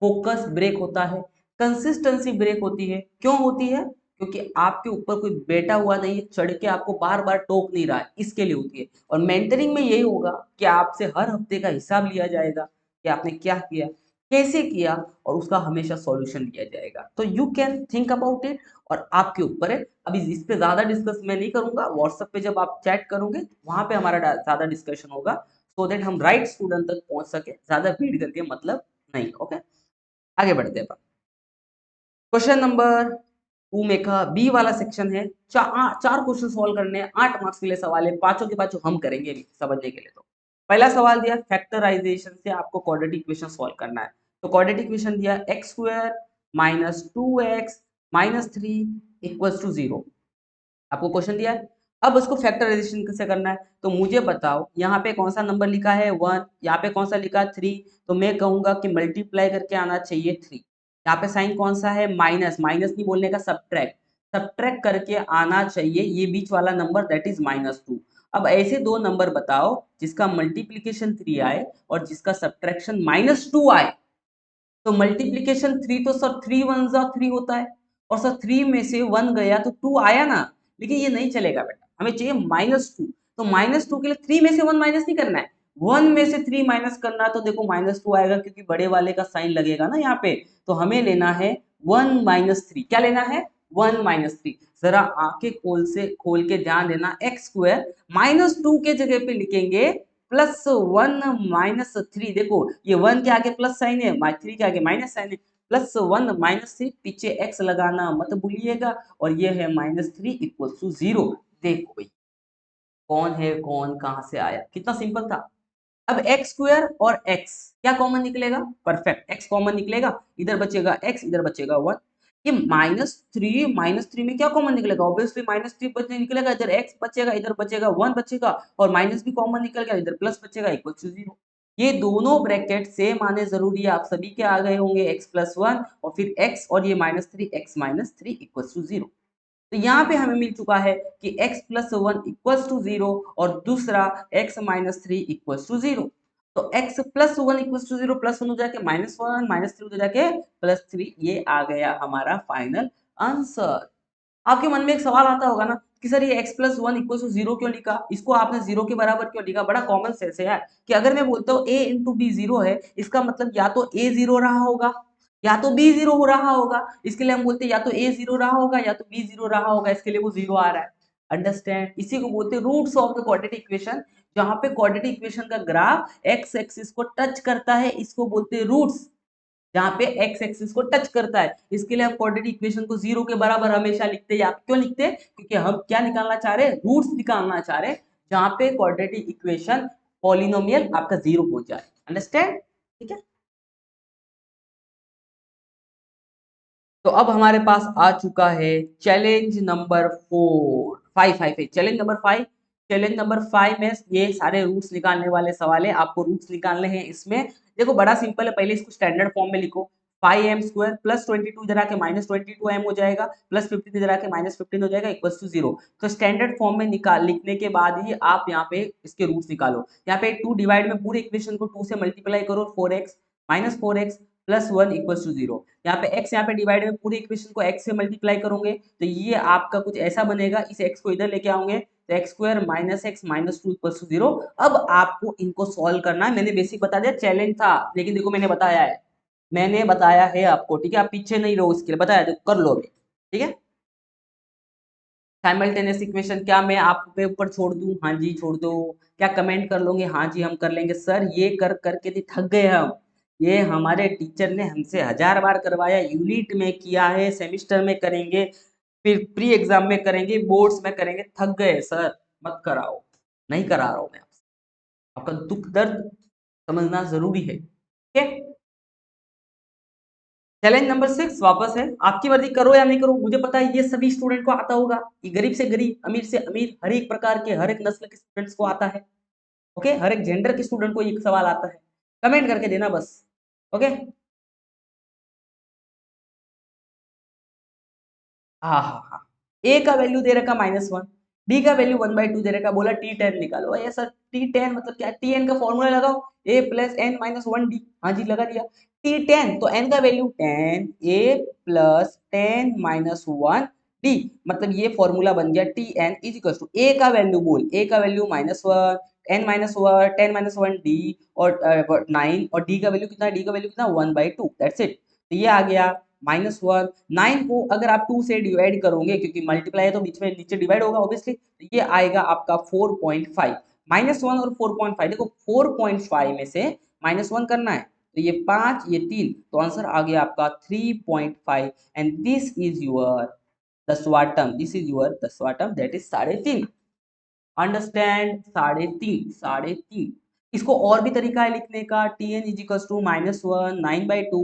फोकस ब्रेक होता है, कंसिस्टेंसी ब्रेक होती है। क्यों होती है? क्योंकि आपके ऊपर कोई बैठा हुआ नहीं है, चढ़ के आपको बार बार टोक नहीं रहा है, इसके लिए होती है। और मेंटरिंग में यही होगा कि आपसे हर हफ्ते का हिसाब लिया जाएगा कि आपने क्या किया, कैसे किया, और उसका हमेशा सॉल्यूशन दिया जाएगा। तो you can think about it, और आपके ऊपर है। अभी इस पे ज्यादा डिस्कस मैं नहीं करूंगा, व्हाट्सएप पे जब आप चैट करोगे वहां पे हमारा ज्यादा डिस्कशन होगा, सो दैट हम राइट स्टूडेंट तक पहुंच सके, ज्यादा भीड़ करके मतलब नहीं। ओके, आगे बढ़ते हैं। क्वेश्चन नंबर 2 में का बी वाला सेक्शन है। चार क्वेश्चन सॉल्व करने हैं, 8 मार्क्स के लिए सवाल है, पांचों के पांचों हम करेंगे अभी समझने के लिए। तो पहला सवाल दिया फैक्टराइजेशन से आपको क्वाड्रेटिक इक्वेशन सॉल्व करना है। तो क्वाड्रेटिक इक्वेशन दिया x square minus 2x minus 3 equals to 0। आपको क्वेश्चन दिया है, अब उसको फैक्टराइजेशन कैसे करना है। तो मुझे बताओ यहाँ पे कौन सा नंबर लिखा है 1, यहाँ पे कौन सा लिखा है 3। तो मैं कहूंगा कि मल्टीप्लाई करके आना चाहिए 3। यहाँ पे साइन कौन सा है माइनस, माइनस नहीं बोलने का सब्ट्रैक्ट, सब्ट्रैक्ट करके आना चाहिए ये बीच वाला नंबर दैट इज -2। अब ऐसे दो नंबर बताओ जिसका मल्टीप्लीकेशन 3 आए और जिसका सब्ट्रैक्शन -2 आए। तो मल्टीप्लीकेशन 3 तो सर 3 वन जा 3 होता है, और सर 3 में से 1 गया तो 2 आया ना। लेकिन ये नहीं चलेगा बेटा, हमें चाहिए -2। तो -2 के लिए 3 में से 1 माइनस नहीं करना है, 1 में से 3 माइनस करना है। तो देखो -2 आएगा क्योंकि बड़े वाले का साइन लगेगा ना यहाँ पे। तो हमें लेना है 1 माइनस 3। क्या लेना है? 1 माइनस 3। जरा आंखें खोल के ध्यान देना, एक्स स्क्वायर -2 के जगह पे लिखेंगे +1 -3। देखो ये 1 के आगे प्लस साइन है, 3 के आगे माइनस साइन है। +1 -3 पीछे x लगाना मत भूलिएगा, और ये है -3 इक्वल टू 0। देखो भाई कौन है कौन, कहां से आया, कितना सिंपल था। अब एक्स स्क्वायर और एक्स क्या कॉमन निकलेगा? परफेक्ट, एक्स कॉमन निकलेगा, इधर बचेगा एक्स, इधर बचेगा 1। ये माइनस थ्री में क्या कॉमन निकलेगा? ऑब्वियसली -3 बचने निकलेगा, इधर एक्स बचेगा, इधर बचेगा 1 बचेगा, और माइनस भी कॉमन निकल गया, इधर प्लस बचेगा इक्वल टू 0। ये दोनों ब्रैकेट सेम आने जरूरी है, आप सभी के आ गए होंगे x+1 और फिर x और ये -3 x-3 इक्वल टू 0। तो यहाँ पे हमें मिल चुका है कि x+1 इक्वल्स टू 0 और दूसरा x-3 इक्वल्स टू 0। तो x+1 इक्वल्स टू 0, +1 हो जाके -1, -3 हो जाके +3। ये आ गया हमारा फाइनल आंसर। आपके मन में एक सवाल आता होगा ना कि सर ये x+1 इक्वल्स टू 0 क्यों लिखा, इसको आपने 0 के बराबर क्यों लिखा? बड़ा कॉमन सेंस है यार, कि अगर मैं बोलता हूँ a इंटू बी 0 है, इसका मतलब या तो a 0 रहा होगा या तो b 0 हो रहा होगा। इसके लिए हम बोलते हैं या तो a 0 रहा होगा या तो b 0 रहा होगा, इसके लिए वो 0 आ रहा है। अंडरस्टैंड? इसी को बोलते हैं roots of the quadratic equation. जहां पे क्वाड्रेटिक इक्वेशन का ग्राफ x एक्सिस को टच करता है इसको बोलते हैं रूट्स। जहां पे x एक्सिस को टच करता है, इसके लिए हम क्वाड्रेटिक इक्वेशन को 0 के बराबर हमेशा लिखते हैं। आप क्यों लिखते हैं? क्योंकि हम क्या निकालना चाह रहे हैं? रूट्स निकालना चाह रहे हैं, जहां पे क्वाड्रेटिक इक्वेशन पॉलिनोमियल आपका 0 हो जाए। अंडरस्टैंड? ठीक है, तो अब हमारे पास आ चुका है challenge number 5 challenge number 5। Challenge number 5 में ये सारे रूट्स निकालने वाले सवाल है, आपको रूट्स निकालने हैं इसमें। देखो बड़ा सिंपल है, पहले इसको स्टैंडर्ड फॉर्म में लिखो। 5m² प्लस 22 इधर आके माइनस 22m हो जाएगा, प्लस 15 इधर आके माइनस 15 हो जाएगा, इक्वल्स टू 0। तो स्टैंडर्ड फॉर्म में निकाल लिखने के बाद ही आप यहाँ पे इसके रूट्स निकालो। यहाँ पे 2 डिवाइड में पूरे इक्वेशन को 2 से मल्टीप्लाई करो, 4x minus 4x plus 1 equals to 0। यहाँ पे x यहाँ पे डिवाइड में पूरी इक्वेशन को x से मल्टीप्लाई करोगे तो ये आपका कुछ ऐसा बनेगा, इस x को इधर लेके आओगे तो x² minus x minus 2 equals to 0। अब आपको इनको सॉल्व करना है। मैंने बेसिक बता दिया, चैलेंज था लेकिन देखो मैंने बताया है आपको, ठीक है, आप पीछे नहीं रहो, इसके लिए बताया, देखो कर लो अभी, ठीक है। साइमल्टेनियस इक्वेशन क्या मैं आप पे ऊपर छोड़ दूं? हाँ जी छोड़ दो। क्या कमेंट कर लोगे? हाँ जी हम कर लेंगे। सर ये कर करके तो थक गए हम, ये हमारे टीचर ने हमसे 1000 बार करवाया, यूनिट में किया है, सेमिस्टर में करेंगे, फिर प्री एग्जाम में करेंगे, बोर्ड्स में करेंगे, थक गए सर, मत कराओ। नहीं करा रहा हूं मैं आपसे, आपका दुख दर्द समझना जरूरी है, ठीक है। चैलेंज नंबर 6 वापस है, आपकी मर्जी करो या नहीं करो, मुझे पता है ये सभी स्टूडेंट को आता होगा, ये गरीब से गरीब, अमीर से अमीर, हर एक प्रकार के, हर एक नस्ल के स्टूडेंट्स को आता है। ओके, हर एक जेंडर के स्टूडेंट को ये सवाल आता है, कमेंट करके देना बस। ओके, हाँ हाँ हाँ। ए का वैल्यू दे रखा -1, डी का वैल्यू 1/2 दे रखा, बोला T10 निकालो। ये सर T10 मतलब क्या? Tn का फॉर्मूला लगाओ, a plus n minus 1d। हाँ जी लगा दिया। T10 तो n का value 10, a plus 10 minus 1d, मतलब ये फॉर्मूला बन गया Tn is equal to a का वैल्यू बोल, a का value -1, n minus 1, 10 minus 1d और 9, और d का वैल्यू कितना? d का वैल्यू कितना? 1/2, दैट्स इट। तो ये आ गया -1। 9 को अगर आप 2 से डिवाइड करोगे, क्योंकि मल्टीप्लाई है तो बीच में नीचे डिवाइड होगा ऑब्वियसली, तो ये आएगा आपका 4.5। -1 और 4.5, देखो 4.5 में से -1 करना है तो ये 5, ये 3, तो आंसर आ गया आपका 3.5। एंड दिस इज योर दसवां टर्म, दिस इज योर दसवां टर्म, दैट इज 3.5। अंडरस्टैंड? 3.5, 3.5। इसको और भी तरीका है लिखने का, Tn इज इक्वल टू -1 9/2,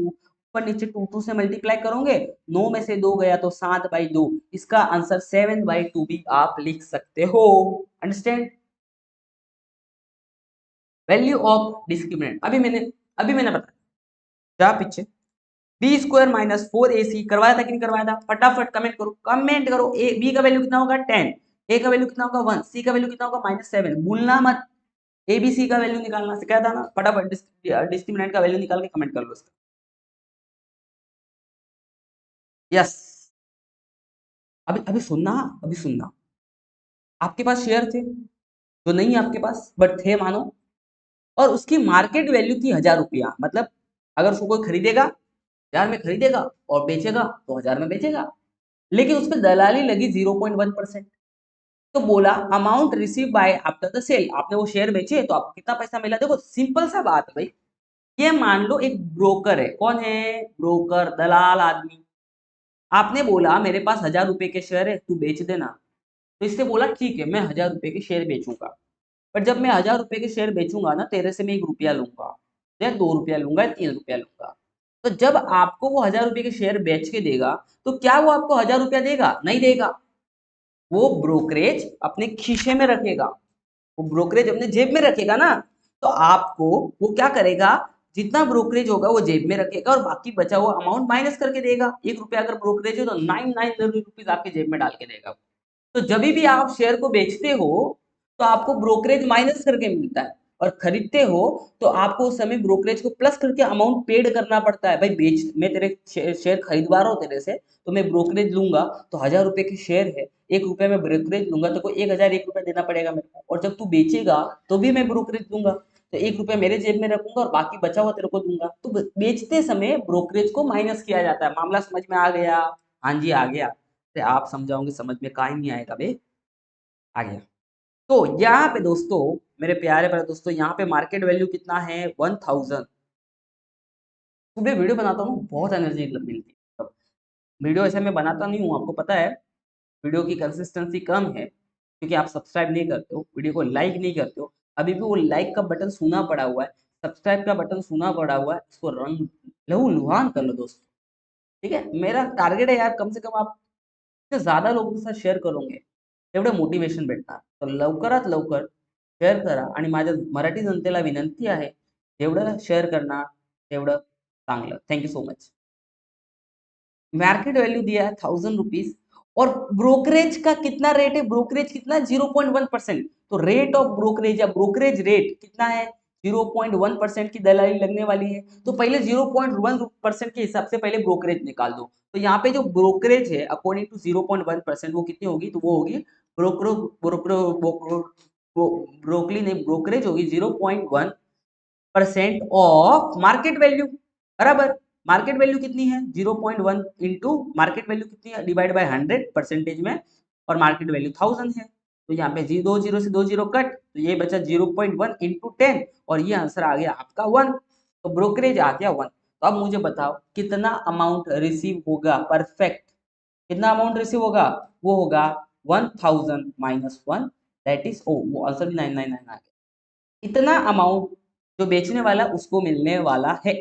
ऊपर नीचे 2 से मल्टीप्लाई करोगे, 9 में से 2 गया तो 7/2, इसका आंसर 7/2 भी आप लिख सकते हो। अंडरस्टैंड? वैल्यू ऑफ डिस्क्रिमिनेंट अभी मैंने बताया, जा पीछे। b² माइनस 4ac करवाया था कि नहीं करवाया था? फटाफट कमेंट करो, कमेंट करो। ए बी का वैल्यू कितना होगा? 10, ए का वैल्यू कितना होगा? 1, सी का वैल्यू कितना होगा? -7, भूलना मत। एबीसी का वैल्यू निकालना सिखाया था ना, फटाफट डिस्क्रिमिनेंट का वैल्यू निकाल के कमेंट कर लो इसका। यस, अभी अभी सुनना, अभी सुनना। आपके पास शेयर थे, जो नहीं है आपके पास बट थे मानो, और उसकी मार्केट वैल्यू थी 1000 रुपया, मतलब अगर उसको कोई खरीदेगा 1000 में खरीदेगा और बेचेगा तो 1000 में बेचेगा, लेकिन उस पर दलाली लगी 0.1%। तो बोला amount receive by after the sale, आपने वो शेयर बेचे तो आपको कितना पैसा मिला? देखो सिंपल सा बात है भाई, ये मान लो एक ब्रोकर है, कौन है? ब्रोकर, दलाल आदमी। आपने बोला मेरे पास 1000 रुपए के शेयर है, तू बेच देना। तो इससे बोला ठीक है मैं 1000 रुपए के शेयर बेचूंगा, पर जब मैं 1000 रुपए के शेयर बेचूंगा ना, तेरे से मैं 1 रुपया लूंगा या 2 रुपया लूंगा या 3 रुपया लूंगा। तो जब आपको वो 1000 रुपए के शेयर बेच के देगा तो क्या वो आपको 1000 रुपया देगा? नहीं देगा, वो ब्रोकरेज अपने खीसे में रखेगा, वो ब्रोकरेज अपने जेब में रखेगा ना। तो आपको वो क्या करेगा, जितना ब्रोकरेज होगा वो जेब में रखेगा और बाकी बचा हुआ अमाउंट माइनस करके देगा। 1 रुपया अगर ब्रोकरेज है तो 990 रुपीज आपके जेब में डाल के देगा। तो जब भी आप शेयर को बेचते हो तो आपको ब्रोकरेज माइनस करके मिलता है, और खरीदते हो तो आपको उस समय ब्रोकरेज को प्लस करके अमाउंट पेड करना पड़ता है। भाई बेच, मैं तेरे शेयर खरीदवा रहा हूँ तेरे से, तो मैं ब्रोकरेज लूंगा, तो 1000 रुपए के शेयर है, 1 रुपया में ब्रोकरेज लूंगा तो कोई 1001 रुपया देना पड़ेगा मेरे को, और जब तू बेचेगा तो भी मैं ब्रोकरेज दूंगा, तो 1 रुपया मेरे जेब में रखूंगा और बाकी बचा हुआ तेरे को दूंगा। तो बेचते समय ब्रोकरेज को माइनस किया जाता है। मामला समझ में आ गया? हाँ जी आ गया। अरे आप समझाओगे समझ में कहाँ ही नहीं आएगा बे, आ गया। तो यहाँ पे दोस्तों, मेरे प्यारे प्यारे दोस्तों, यहाँ पे मार्केट वैल्यू कितना है? 1000। सुबह वीडियो बनाता हूँ बहुत एनर्जी मिलती है, वीडियो ऐसे मैं बनाता नहीं हूँ, आपको पता है वीडियो की कंसिस्टेंसी कम है, क्योंकि आप सब्सक्राइब नहीं करते हो, वीडियो को लाइक नहीं करते हो। अभी भी वो लाइक का बटन सूना पड़ा हुआ है, सब्सक्राइब का बटन सूना पड़ा हुआ है, इसको रंग लहू लुहान कर लो दोस्तों। ठीक है, मेरा टारगेट है यार, कम से कम आप जितने ज्यादा लोगों के साथ शेअर करोगे तेवढं मोटिवेशन भेटणार. तर लवकरात लवकर शेअर करा आणि माझ्या मराठी जनतेला विनंती आहे, जेवढं शेअर करणार तेवढं चांगलं. Thank you so much. Market value दिया है 1000 रुपीज और ब्रोकरेज का कितना रेट है, ब्रोकरेज कितना 0.1%. तो रेट ऑफ ब्रोकरेज या ब्रोकरेज रेट कितना है, 0.1% की दलाली लगने वाली है. तो पहले 0.1% के हिसाब से पहले ब्रोकरेज निकाल दो. तो यहाँ पे जो ब्रोकरेज है अकॉर्डिंग टू 0.1% वो कितनी होगी, तो वो होगी ब्रोकरो ब्रोकरो ब्रोकली नहीं, ब्रोकरेज होगी 0.1% ऑफ मार्केट वैल्यू. बराबर, मार्केट वैल्यू कितनी है 0.1 इंटू मार्केट वैल्यू कितनी है डिवाइड बाय 100 परसेंटेज में, और मार्केट वैल्यू 1000 है. तो यहाँ पे 2 जीरो से 2 जीरो कट, तो ये बचा 0.1 इंटू 10 और ये आंसर आ गया आपका 1. तो ब्रोकरेज आ गया 1. तो अब मुझे बताओ कितना अमाउंट रिसीव होगा, परफेक्ट कितना अमाउंट रिसीव होगा, वो होगा 1000 माइनस 1, दैट इज ओ, वो आंसर भी 999 आ गया. इतना अमाउंट जो बेचने वाला उसको मिलने वाला है,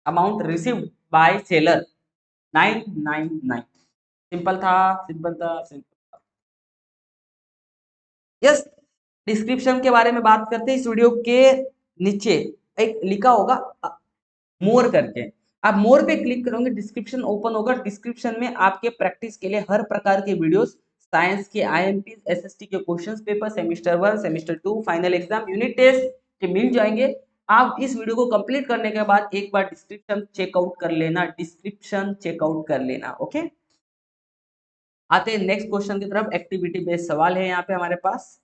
amount received by seller 999. Simple था, सिंपल था, सिंपल था. यस, डिस्क्रिप्शन के बारे में बात करते हैं. इस वीडियो के नीचे एक लिखा होगा मोर करके, आप मोर पे क्लिक करोगे डिस्क्रिप्शन ओपन होगा. डिस्क्रिप्शन में आपके प्रैक्टिस के लिए हर प्रकार के वीडियोस, साइंस के आईएमपी, एसएसटी के questions paper, semester 1, semester 2, final exam, unit test के मिल जाएंगे. आप इस वीडियो को कंप्लीट करने के बाद एक बार डिस्क्रिप्शन चेकआउट कर लेना, डिस्क्रिप्शन चेकआउट कर लेना. ओके, आते हैं नेक्स्ट क्वेश्चन की तरफ. एक्टिविटी बेस्ड सवाल है यहाँ पे हमारे पास.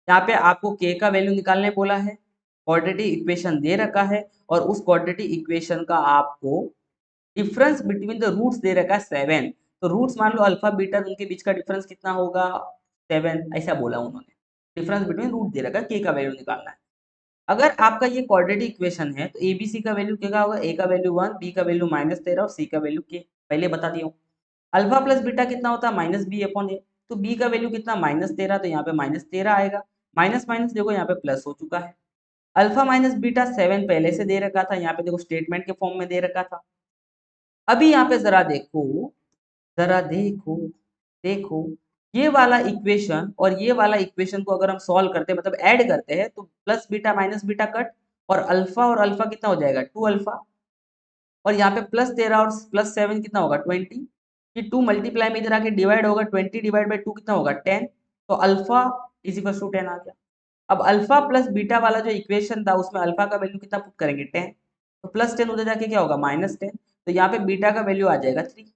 यहाँ पे आपको के का वैल्यू निकालने बोला है, क्वाड्रेटिक इक्वेशन दे रखा है और उस क्वाड्रेटिक इक्वेशन का आपको डिफरेंस बिटवीन द रूट्स दे रखा है 7. तो रूट्स मान लो अल्फा बीटा, उनके बीच का डिफरेंस कितना होगा 7, ऐसा बोला उन्होंने. डिफरेंस बिटवीन रूट दे रखा है, के का वैल्यू निकालना है. अगर आपका ये क्वाड्रेटिक इक्वेशन है तो एबीसी का वैल्यू क्या होगा, ए का वैल्यू 1, बी का वैल्यू -13 और सी का वैल्यू के पहले बता दिया हूँ. अल्फा प्लस बीटा कितना होता है -b/a. तो बी का वैल्यू कितना -13, तो यहाँ पे -13 आएगा. माइनस माइनस देखो यहाँ पे प्लस हो चुका है. अल्फा माइनस बीटा 7 पहले से दे रखा था, यहाँ पे देखो स्टेटमेंट के फॉर्म में दे रखा था. अभी यहाँ पे जरा देखो, जरा देखो, देखो ये वाला इक्वेशन और ये वाला इक्वेशन को अगर हम सॉल्व करते हैं, मतलब ऐड करते हैं, तो plus beta minus beta cut और अल्फा कितना हो जाएगा 2 अल्फा, और यहाँ पे +13 और +7 कितना होगा 20. ये 2 मल्टीप्लाई में इधर आके डिवाइड होगा, 20 डिवाइड बाई 2 कितना होगा 10. तो अल्फा इज इक्वल टू 10 आ गया. अब अल्फा प्लस बीटा वाला जो इक्वेशन था उसमें अल्फा का वैल्यू कितना पुट करेंगे 10, तो +10 उधर जाके क्या होगा -10. तो यहाँ पे बीटा का वैल्यू आ जाएगा 3.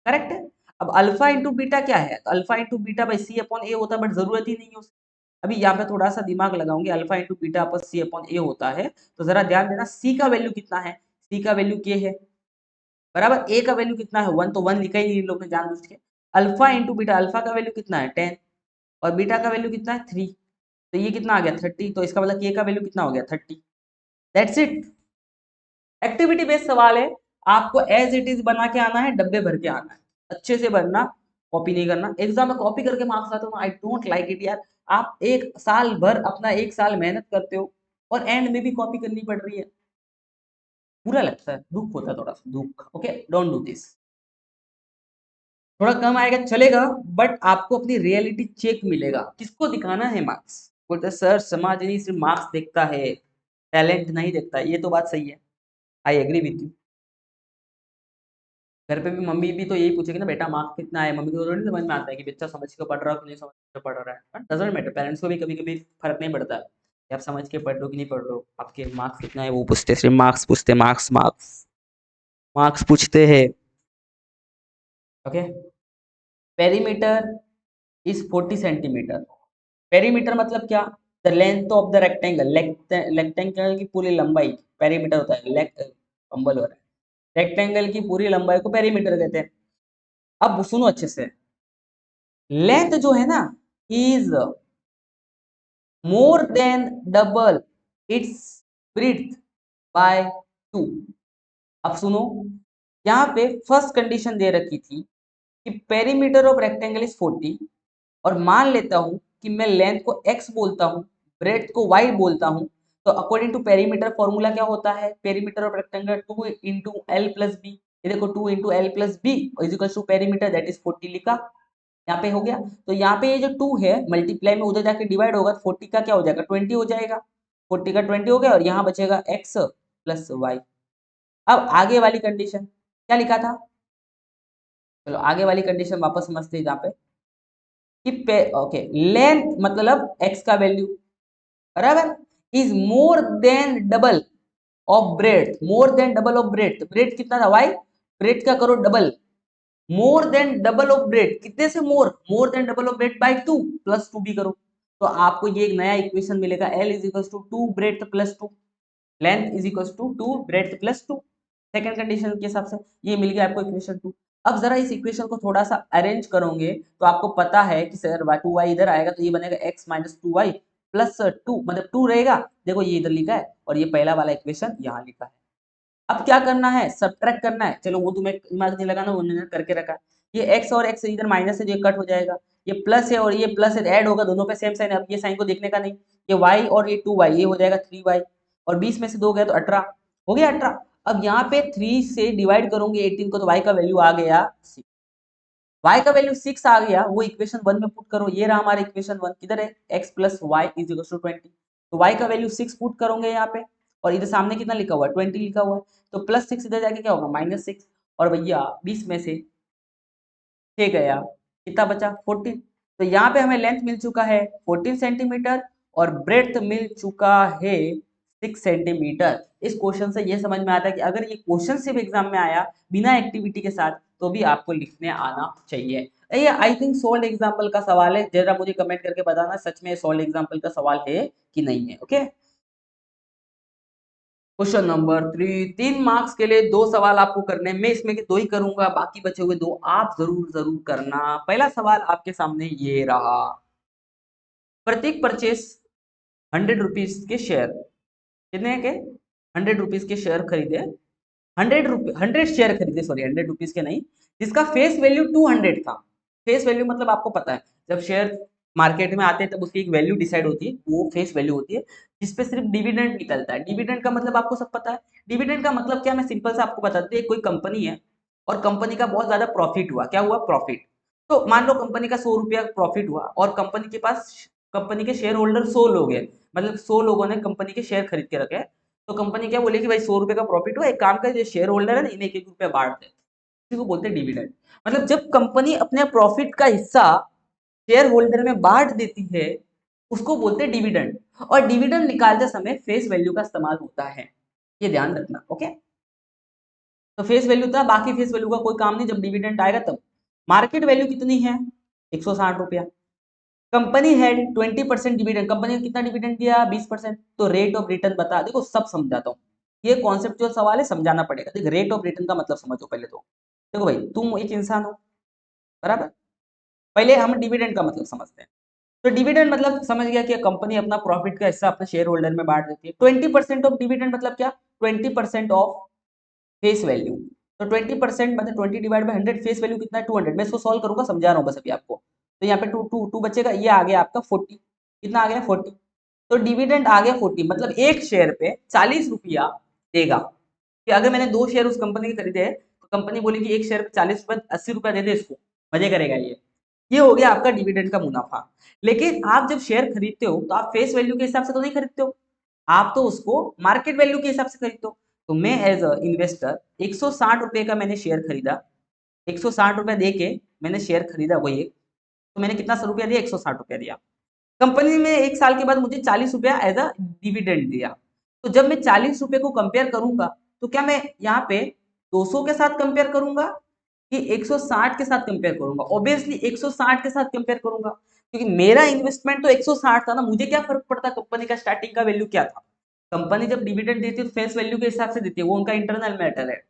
करेक्ट है. अब अल्फा इंटू बीटा क्या है, तो alpha into beta by C/A होता है, बट जरूरत ही नहीं है उसकी. अभी यहाँ पे थोड़ा सा दिमाग लगाऊंगे, अल्फा इंटू बीटा अपन C/A होता है, तो जरा ध्यान देना सी का वैल्यू कितना है, सी का वैल्यू के है बराबर, ए का वैल्यू कितना है 1, तो 1 लिखा ही नहीं लोग ने जानबूझ के. अल्फा इंटू बीटा, अल्फा का वैल्यू कितना है 10 और बीटा का वैल्यू कितना है 3, तो ये कितना आ गया 30. तो इसका मतलब के का वैल्यू कितना हो गया 30. That's it. एक्टिविटी बेस्ड सवाल है, आपको एज इट इज बना के आना है, डब्बे भर के आना है, अच्छे से बनना, कॉपी नहीं करना. एग्जाम में कॉपी करके मार्क्स आते हो, आई डोंट लाइक इट यार. आप एक साल भर अपना एक साल मेहनत करते हो और एंड में भी कॉपी करनी पड़ रही है, बुरा लगता है, दुख होता है थोड़ा सा, दुख. Okay, don't do this. थोड़ा कम आएगा चलेगा, बट आपको अपनी रियलिटी चेक मिलेगा. किसको दिखाना है मार्क्स, बोलते सर समाज नहीं सिर्फ मार्क्स देखता है, टैलेंट नहीं देखता. ये तो बात सही है, आई एग्री विथ यू. घर पे भी मम्मी भी तो यही पूछेगी ना, बेटा मार्क्स कितना है. मम्मी को थोड़ी समझ में आता है कि बच्चा समझ के पढ़ रहा है कि नहीं समझ के पढ़ रहा है. डजंट मैटर, पेरेंट्स को भी कभी कभी फर्क नहीं पड़ता कि आप समझ के पढ़ रहे हो कि नहीं पढ़ रहे हो, आपके मार्क्स कितना है वो पूछते, सिर्फ मार्क्स पूछते, मार्क्स मार्क्स मार्क्स पूछते हैं. Okay, perimeter is 40 centimetre. Perimeter मतलब क्या, the length of the rectangle, rectangle की पूरी लंबाई पेरीमीटर होता है. कंबल हो रहा है, रेक्टेंगल की पूरी लंबाई को पेरीमीटर कहते हैं. अब सुनो अच्छे से, लेंथ जो है ना is more than double its breadth by 2. अब सुनो, यहाँ पे फर्स्ट कंडीशन दे रखी थी कि पेरीमीटर ऑफ रेक्टेंगल इज 40, और मान लेता हूं कि मैं लेंथ को x बोलता हूं, ब्रेथ को वाई बोलता हूँ, तो अकॉर्डिंग टू पेरीमीटर फॉर्मूला क्या होता है, perimeter of rectangle 2 into L plus B. ये देखो 2 into L plus B is equal to perimeter that is 40 लिखा, यहाँ पे हो गया। तो यहाँ पे ये जो 2 है मल्टीप्लाई में उधर जाके डिवाइड होगा, 40 का क्या हो जाएगा 20 हो जाएगा, 40 का 20 हो गया और यहाँ बचेगा x प्लस वाई। अब आगे वाली कंडीशन क्या लिखा था, चलो आगे वाली कंडीशन वापस समझते हैं। यहाँ पे कि ओके लेंथ मतलब x का वैल्यू बराबर is more than double of breadth, more than double of breadth, breadth कितना था वाई, ब्रेथ का करो double, more than double of breadth कितने से more, more than double of breadth by 2 plus 2 भी करो, तो आपको ये एक नया इक्वेशन मिलेगा L is equal to 2 breadth plus 2, length is equal to 2 breadth plus 2। Second condition के हिसाब से ये मिल गया आपको इक्वेशन 2। अब जरा इस इक्वेशन को थोड़ा सा अरेंज करोगे तो आपको पता है कि सर 2y इधर आएगा तो ये बनेगा x माइनस 2y प्लस 2, मतलब 2 रहेगा, देखो ये इधर लिखा है और ये पहला वाला इक्वेशन यहाँ लिखा है। अब क्या करना है, सब्ट्रैक्ट करना है, चलो वो तुम्हें दिमाग नहीं लगाना, उन्होंने करके रखा है। ये x और x इधर माइनस है जो कट हो जाएगा, ये प्लस है और ये प्लस है ऐड होगा, दोनों पे सेम साइन है, अब ये साइन को देखने का नहीं, ये y और ये 2y ये हो जाएगा 3y और 20 में से 2 गया तो 18 हो गया 18। अब यहाँ पे 3 से डिवाइड करोगे 18 को तो y का वैल्यू आ गया 6, y का वैल्यू 6 आ गया, वो इक्वेशन 1 में पुट करो, ये रहा हमारा इक्वेशन 1, किधर है x plus y is equal to 20, तो y का वैल्यू 6 पुट करोगे यहाँ पे और इधर सामने कितना लिखा हुआ है 20 लिखा हुआ है, तो प्लस 6 इधर जाके क्या होगा माइनस 6 और भैया 20 में से 6 गया, कितना बचा 14। तो यहाँ पे हमें लेंथ मिल चुका है 14 सेंटीमीटर और ब्रेड्थ मिल चुका है 6 सेंटीमीटर। इस क्वेश्चन से ये समझ में आता है कि अगर ये क्वेश्चन सिर्फ एग्जाम में आया बिना एक्टिविटी के साथ तो भी आपको लिखने आना चाहिए। ये आई थिंक सोल्ड एग्जाम्पल का सवाल है, जरा मुझे कमेंट करके बताना सच में सोल्ड एग्जाम्पल का सवाल है कि नहीं है। ओके, क्वेश्चन नंबर 3, 3 मार्क्स के लिए 2 सवाल आपको करने, मैं इसमें के 2 ही करूंगा, बाकी बचे हुए 2 आप जरूर जरूर करना। पहला सवाल आपके सामने ये रहा, प्रत्येक परचेस 100 रुपीज के शेयर, कितने के 100 रुपीज के शेयर खरीदे, 100 शेयर खरीदे, सॉरी 100 रुपीज के नहीं, जिसका फेस वैल्यू 200 था। फेस वैल्यू मतलब आपको पता है जब शेयर मार्केट में आते हैं तब उसकी एक वैल्यू डिसाइड होती है, वो फेस वैल्यू होती है जिसपे सिर्फ डिविडेंड निकलता है। डिविडेंड का मतलब आपको सब पता है, डिविडेंड का मतलब क्या, मैं सिंपल से आपको बताते हैं, कोई कंपनी है और कंपनी का बहुत ज्यादा प्रॉफिट हुआ, क्या हुआ प्रॉफिट, तो मान लो कंपनी का 100 रुपया प्रॉफिट हुआ और कंपनी के पास, कंपनी के शेयर होल्डर 100 लोग हैं, मतलब 100 लोगों ने कंपनी के शेयर खरीद के रखे हैं, तो कंपनी क्या बोलेगी भाई 100 रुपए का प्रॉफिट हुआ, एक काम कर जो शेयर होल्डर है ना इन्हें 1-1 रुपया बांट दे, इसी को बोलते हैं डिविडेंड। मतलब जब कंपनी अपने प्रॉफिट का हिस्सा शेयर होल्डर में बांट देती है उसको बोलते हैं डिविडेंड, और डिविडेंड निकालते समय फेस वैल्यू का इस्तेमाल होता है, ये ध्यान रखना। ओके, तो फेस वैल्यू था, बाकी फेस वैल्यू का कोई काम नहीं, जब डिविडेंड आएगा तब। मार्केट वैल्यू कितनी है 160 रुपया, कंपनी है 20% डिविडेंड, कंपनी ने कितना डिविडेंड दिया 20%, तो रेट ऑफ रिटर्न बता, देखो सब समझाता हूँ, ये कॉन्सेप्चुअल सवाल है समझाना पड़ेगा। देख रेट ऑफ रिटर्न का मतलब समझो पहले, तो देखो भाई तुम एक इंसान हो बराबर, पहले हम डिविडेंड का मतलब समझते हैं। तो डिविडेंड मतलब समझ गया कि कंपनी अपना प्रॉफिट का हिस्सा अपने शेयर होल्डर में बांट देती है। 20% ऑफ डिविडेंड मतलब क्या, 20% ऑफ फेस वैल्यू, तो 20% मतलब 20 डिवाइड बाई 100, फेस वैल्यू कितना है 200, मैं इसको सॉल्व करूंगा समझा रहा हूँ बस अभी आपको। तो यहाँ पे 2 बचेगा, ये आ गया आपका 40, कितना आ गया 40, तो डिविडेंड आ गया 40, मतलब एक शेयर पे 40 रुपया देगा, कि अगर मैंने 2 शेयर उस कंपनी के खरीदे तो कंपनी बोलेगी एक शेयर पे 40 रुपए 80 रुपया दे दे इसको, मजे करेगा ये हो गया आपका डिविडेंड का मुनाफा। लेकिन आप जब शेयर खरीदते हो तो आप फेस वैल्यू के हिसाब से तो नहीं खरीदते हो, आप तो उसको मार्केट वैल्यू के हिसाब से खरीदते हो। तो मैं एज अ इन्वेस्टर 160 रुपए का मैंने शेयर खरीदा, 160 रुपया दे के मैंने शेयर खरीदा कोई एक, तो मैंने कितना रुपया दिया 160 रुपया दिया, कंपनी में 1 साल के बाद मुझे 40 रुपया एज अ डिविडेंड दिया। तो जब मैं 40 रुपए को कंपेयर करूंगा तो क्या मैं यहाँ पे 200 के साथ कंपेयर करूंगा कि 160 के साथ कंपेयर करूंगा, ऑब्वियसली 160 के साथ कंपेयर करूंगा, क्योंकि मेरा इन्वेस्टमेंट तो 160 था ना, मुझे क्या फर्क पड़ता कंपनी का स्टार्टिंग का वैल्यू क्या था। कंपनी जब डिविडेंड देती है तो फेस वैल्यू के हिसाब से देती है, वो उनका इंटरनल मैटर है।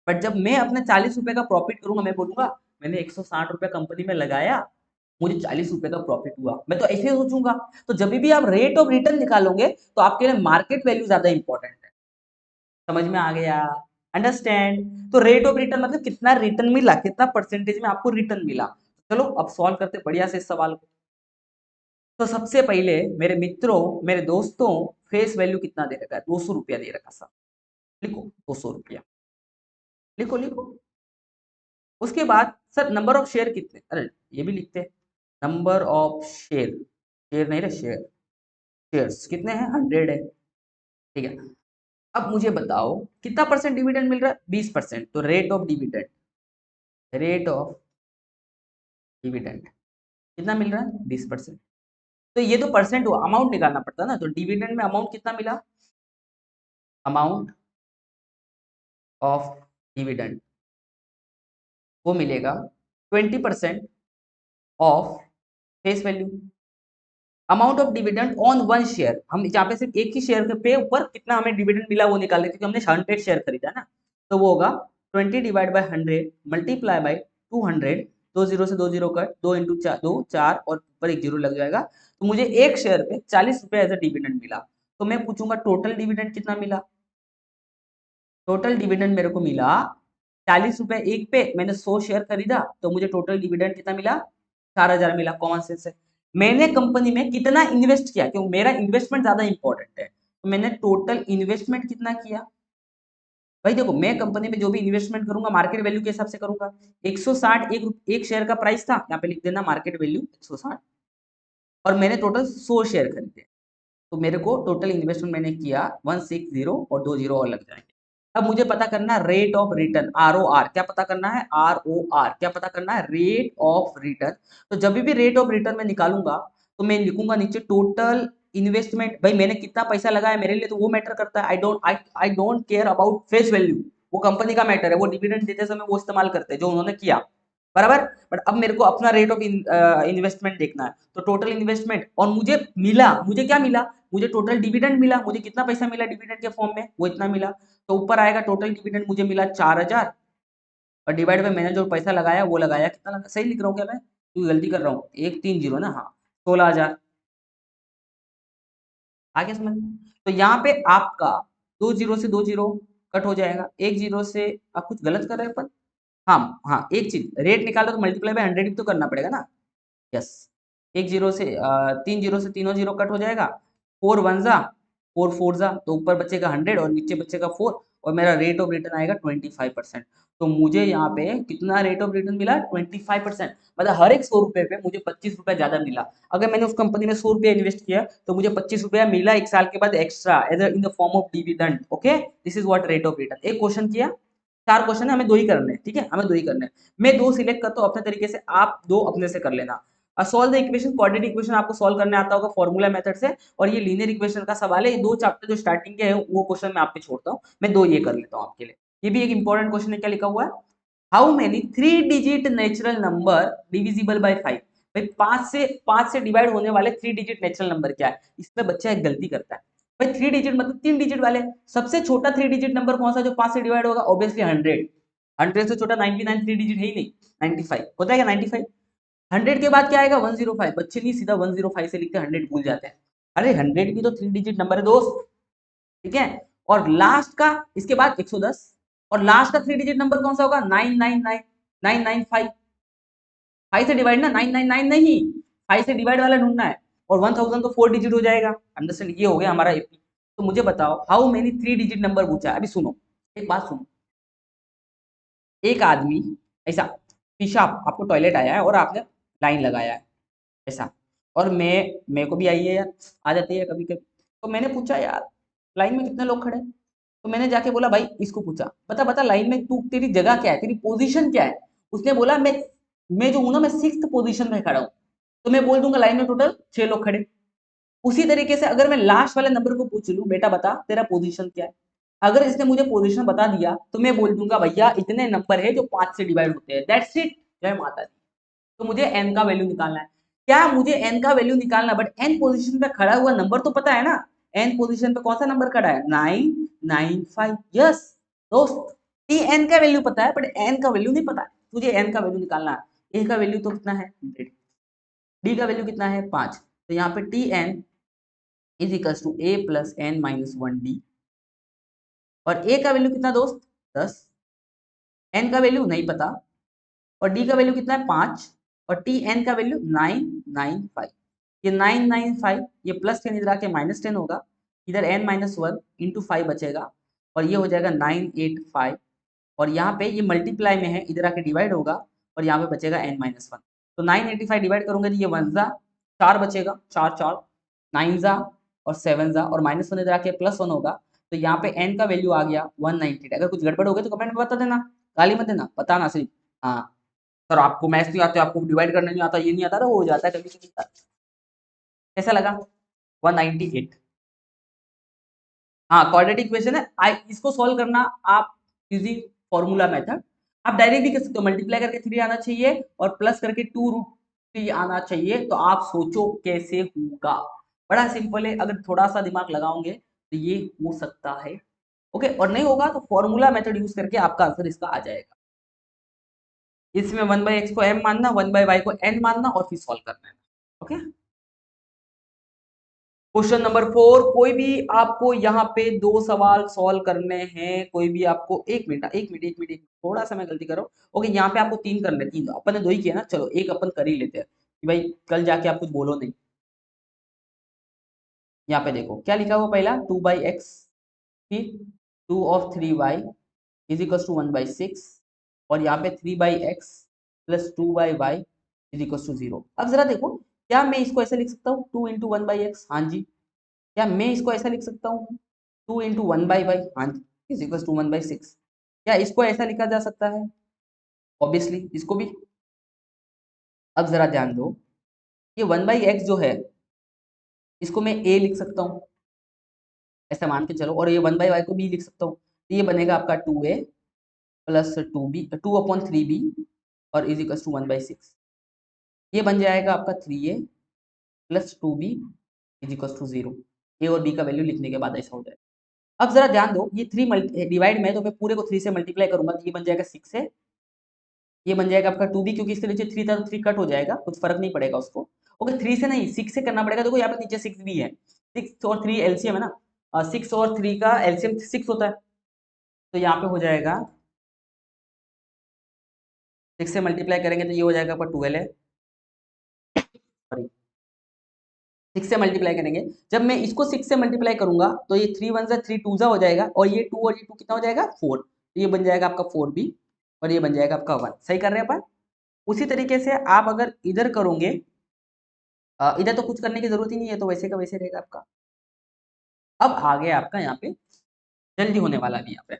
बट जब मैं अपने 40 रुपए का प्रॉफिट करूंगा, मैं बोलूंगा मैंने 160 रुपया कंपनी में लगाया, मुझे 40 रुपए का प्रॉफिट हुआ, मैं तो ऐसे सोचूंगा। तो जब भी आप रेट ऑफ रिटर्न निकालोगे तो आपके लिए मार्केट वैल्यू ज्यादा इंपॉर्टेंट है, समझ में आ गया, अंडरस्टैंड। तो रेट ऑफ रिटर्न मतलब कितना रिटर्न मिला, कितना परसेंटेज में आपको रिटर्न मिला। चलो अब सॉल्व करते बढ़िया से इस सवाल को। तो सबसे पहले मेरे मित्रों, मेरे दोस्तों, फेस वैल्यू कितना दे रखा है? 200 रुपया दे रखा सर। लिखो 200 रुपया, लिखो लिखो। उसके बाद सर नंबर ऑफ शेयर कितने, अरे ये भी लिखते हैं, नंबर ऑफ शेयर, शेयर नहीं रहे शेयर, शेयर्स कितने हैं? 100 है, ठीक है। अब मुझे बताओ कितना परसेंट डिविडेंड मिल रहा है? 20%। तो rate of dividend, rate of dividend कितना मिल रहा है? 20%। तो ये तो परसेंट हुआ, अमाउंट निकालना पड़ता है ना। तो डिविडेंड में अमाउंट कितना मिला? अमाउंट ऑफ डिविडेंड वो मिलेगा 20% of face value. Amount of dividend on one share, हम यहाँ पे सिर्फ एक ही शेयर के पे ऊपर कितना हमें डिविडेंड मिला वो निकाल क्योंकि हमने 100 शेयर खरीदा है ना। तो वो होगा 20 डिवाइड बाय 100 मल्टीप्लाई बाय 200, दो जीरो से दो जीरो कट, 2 इंटू 4, 2 4 और ऊपर एक जीरो लग जाएगा। तो मुझे एक शेयर पे 40 रुपए एज अ डिविडेंड मिला। तो मैं पूछूंगा टोटल डिविडेंड कितना मिला? टोटल डिविडेंड मेरे को मिला 40 रुपए एक पे, मैंने 100 शेयर खरीदा तो मुझे टोटल डिविडेंड कितना मिला? 4000 मिला। कॉमन सेंस है। मैंने कंपनी में कितना इन्वेस्ट किया, क्योंकि मेरा इन्वेस्टमेंट ज्यादा इंपॉर्टेंट है, तो मैंने टोटल इन्वेस्टमेंट कितना किया? भाई देखो, मैं कंपनी में जो भी इन्वेस्टमेंट करूंगा मार्केट वैल्यू के हिसाब से करूंगा। 160 एक शेयर का प्राइस था, यहाँ पे लिख देना मार्केट वैल्यू 160, और मैंने टोटल 100 शेयर खरीदे। तो मेरे को टोटल इन्वेस्टमेंट मैंने किया 160 और 2 जीरो और लग जाएंगे। अब मुझे पता करना है रेट ऑफ रिटर्न, ROR। क्या पता करना है? ROR। क्या पता करना है? Rate of return. तो जब भी रेट ऑफ रिटर्न में निकालूंगा तो मैं लिखूंगा नीचे टोटल इन्वेस्टमेंट। भाई मैंने कितना पैसा लगाया मेरे लिए तो वो मैटर करता है। I don't care about face value, वो कंपनी का मैटर है, वो डिविडेंड देते समय वो इस्तेमाल करते हैं जो उन्होंने किया, बराबर। बट अब मेरे को अपना रेट ऑफ इन्वेस्टमेंट देखना है। तो टोटल इन्वेस्टमेंट, और मुझे मिला, मुझे क्या मिला? मुझे टोटल डिविडेंड मिला। मुझे कितना पैसा मिला डिविडेंड के फॉर्म में? वो इतना मिला। तो ऊपर आएगा टोटल डिविडेंड मुझे मिला 4000, और डिवाइड बाय मैंने जो पैसा लगाया वो लगाया, कितना लगा? सही लिख रहा हूँ क्या मैं? क्यों गलती कर रहा हूँ? 130 ना, हाँ 16000। आगे समझ में? तो यहाँ पे आपका दो जीरो से दो जीरो कट हो जाएगा, एक जीरो से आप कुछ गलत कर रहे हैं पर, हाँ हाँ एक चीज, रेट निकालो तो मल्टीप्लाई बाय 100 भी तो करना पड़ेगा ना। यस, एक जीरो से तीन जीरो से तीनों जीरो कट हो जाएगा, 4 वन जा 4 फोर जा, तो ऊपर बचेगा 100 और नीचे बचेगा 4, और मेरा रेट ऑफ रिटर्न आएगा 25%। तो मुझे यहाँ पे कितना रेट ऑफ रिटर्न मिला? 25%। मतलब हर एक 100 रुपए पे मुझे 25 रुपया ज्यादा मिला। अगर मैंने उस कंपनी में 100 रुपया इन्वेस्ट किया तो मुझे 25 रुपया मिला एक साल के बाद extra age in the form of dividend. Okay, this is what rate of return. एक क्वेश्चन किया, 4 क्वेश्चन है, हमें दो ही करने हैं, ठीक है, हमें दो ही करने हैं। मैं दो सिलेक्ट करता हूँ अपने तरीके से, आप दो अपने से कर लेना। Solve the equation, quadratic equation आपको सॉल्व करने आता होगा फॉर्मूला मेथड से, और ये लीनियर इक्वेशन का सवाल है। ये दो चैप्टर जो स्टार्टिंग के हैं वो क्वेश्चन मैं आप पे छोड़ता हूँ, मैं दो ये कर लेता हूँ आपके लिए। ये भी एक इंपॉर्टेंट क्वेश्चन है। क्या लिखा हुआ है? How many 3 digit natural number divisible by 5। भाई पांच से डिवाइड होने वाले 3 डिजिट नेचुरल नंबर क्या है? इसमें बच्चा एक गलती करता है। भाई 3 डिजिट मतलब 3 डिजिट वाले, सबसे छोटा 3 डिजिट नंबर कौन सा जो 5 से डिवाइड होगा? ऑब्वियसली 100। 100 से छोटा 99 3 डिजिट है ही नहीं। 95 होता है क्या? 95। 100 के बाद क्या आएगा? 105। बच्चे नहीं सीधा 105 से लिखते हैं, 100 भूल जाते हैं। अरे 100 भी तो 3 डिजिट नंबर है दोस्त, ठीक है। और लास्ट का, इसके बाद 110, और लास्ट का 3 डिजिट नंबर कौन सा होगा? 999 995। 5 से डिवाइड ना, 999 नहीं, 5 से डिवाइड वाला ढूंढना है। और 1000 तो 4 डिजिट हो जाएगा। अंडरस्टैंड? ये हो गया हमारा एपी। तो मुझे बताओ हाउ मेनी 3 डिजिट नंबर पूछा है। अभी सुनो, एक बात सुनो। एक आदमी ऐसा पेशाब, आपको टॉयलेट आया है और आपने लाइन लगाया है ऐसा, और मेरे को भी आई है यार, आ जाती है कभी कभी। तो मैंने पूछा यार लाइन में कितने लोग खड़े हैं? तो मैंने जाके बोला भाई, इसको पूछा बता बता लाइन में तू, तेरी जगह क्या है, तेरी पोजीशन क्या है? उसने बोला मैं जो हूं ना, मैं 6th पोजीशन में खड़ा हूँ। तो मैं बोल दूंगा लाइन में टोटल 6 लोग खड़े। उसी तरीके से अगर मैं लास्ट वाले नंबर को पूछ लूं, बेटा बता तेरा पोजीशन क्या है, अगर इसने मुझे पोजीशन बता दिया तो मैं बोल दूंगा भैया इतने नंबर है जो 5 से डिवाइड होते हैं, दैट्स इट। जय माता दी। तो मुझे एन का वैल्यू निकालना है। क्या मुझे एन का वैल्यू निकालना, बट एन पोजीशन पे खड़ा हुआ नंबर तो पता है ना। एन पोजीशन पे कौन सा नंबर खड़ा है? 995। यस दोस्त, टी एन का वैल्यू पता है बट एन का वैल्यू नहीं पता है। तुझे एन का वैल्यू निकालना है। ए का वैल्यू तो कितना है? 100। डी का वैल्यू कितना है? 5। तो यहाँ पे T N is equals to A plus N minus 1 D. और ए का वैल्यू कितना दोस्त? 10। एन का वैल्यू नहीं पता, और डी का वैल्यू कितना है? 5, और टी एन का वैल्यू 995। ये 995 ये +10 इधर आके -10 होगा, इधर n-1 इंटू 5 बचेगा और ये हो जाएगा 985 और यहाँ पे ये मल्टीप्लाई में है, इधर आके डिवाइड होगा और यहाँ पे बचेगा n-1। तो 985 डिवाइड करूंगे तो ये 1 जा 4 बचेगा, 4 4 9 जा और 7 जा और -1 इधर आके +1 होगा, तो यहाँ पे n का वैल्यू आ गया 198। अगर कुछ गड़बड़ हो गई तो कमेंट में बता देना, गाली मत देना, बताना सिर्फ। हाँ सर आपको मैथ्स नहीं आते, आपको डिवाइड करना नहीं आता, ये नहीं आता ना, वो हो जाता है कभी कभी। कैसा लगा 198? हाँ क्वाड्रेटिक इक्वेशन है, इसको सॉल्व करना आप यूजिंग फॉर्मूला मेथड। आप डायरेक्ट भी कर सकते हो, मल्टीप्लाई करके 3 आना चाहिए और प्लस करके 2√3 आना चाहिए, तो आप सोचो कैसे होगा। बड़ा सिंपल है, अगर थोड़ा सा दिमाग लगाओगे तो ये हो सकता है। ओके, और नहीं होगा तो फॉर्मूला मेथड यूज करके आपका आंसर इसका आ जाएगा। इसमें 1/x को m मानना, 1/y को n मानना और फिर सॉल्व करना है। ओके, क्वेश्चन नंबर 4, कोई भी आपको यहाँ पे 2 सवाल सॉल्व करने हैं, कोई भी आपको एक मिनट थोड़ा सा मैं गलती करो। ओके, यहाँ पे आपको 3 करने, 3 अपन ने 2 ही किया ना, चलो एक अपन कर ही लेते हैं कि भाई कल जाके आप कुछ बोलो नहीं। यहाँ पे देखो क्या लिखा हुआ, पहला 2/x, फिर 2/3y इज इक्वल टू 1/6 और यहाँ पे 3/x plus 2/y is equal to 0। अब जरा देखो, क्या मैं इसको ऐसे लिख सकता हूँ 2 इंटू 1/x? हाँ जी। क्या मैं इसको ऐसा लिख सकता हूँ 2 इंटू 1/y? हाँ जी, इज इक्वल टू 1/6। क्या इसको ऐसा लिखा जा सकता है? ऑब्वियसली इसको भी। अब जरा ध्यान दो, ये 1/x जो है इसको मैं a लिख सकता हूँ, ऐसा मान के चलो, और ये 1/y को b लिख सकता हूँ, तो ये बनेगा आपका 2a प्लस 2/3b और इज इक्वल टू 1/6। ये बन जाएगा आपका 3a plus 2b is equal to 0। A और बी का वैल्यू लिखने के बाद ऐसा हो जाएगा। अब जरा ध्यान दो, ये 3 डिवाइड में, तो मैं पूरे को 3 से मल्टीप्लाई करूंगा तो ये बन जाएगा 6 है, ये बन जाएगा आपका 2b, क्योंकि इसके नीचे 3 था तो 3 कट हो जाएगा, कुछ फर्क नहीं पड़ेगा उसको। ओके, 3 से नहीं 6 से करना पड़ेगा। देखो यहाँ पे नीचे 6 भी है, 6 और 3 एलसीएम है ना, 6 और 3 का एलसीएम 6 होता है, तो यहाँ पे हो जाएगा 6 से मल्टीप्लाई करेंगे तो ये हो जाएगा आपका 12 है, सॉरी 6 से मल्टीप्लाई करेंगे। जब मैं इसको 6 से मल्टीप्लाई करूंगा तो ये 3 1 3 2 हो जाएगा और ये 2 और ये 2 कितना हो जाएगा 4, तो ये बन जाएगा आपका 4b और ये बन जाएगा आपका 1। सही कर रहे हैं अपन। उसी तरीके से आप अगर इधर करोगे, इधर तो कुछ करने की जरूरत ही नहीं है, तो वैसे का वैसे रहेगा आपका। अब आगे आपका यहाँ पे जल्दी होने वाला भी यहाँ पे।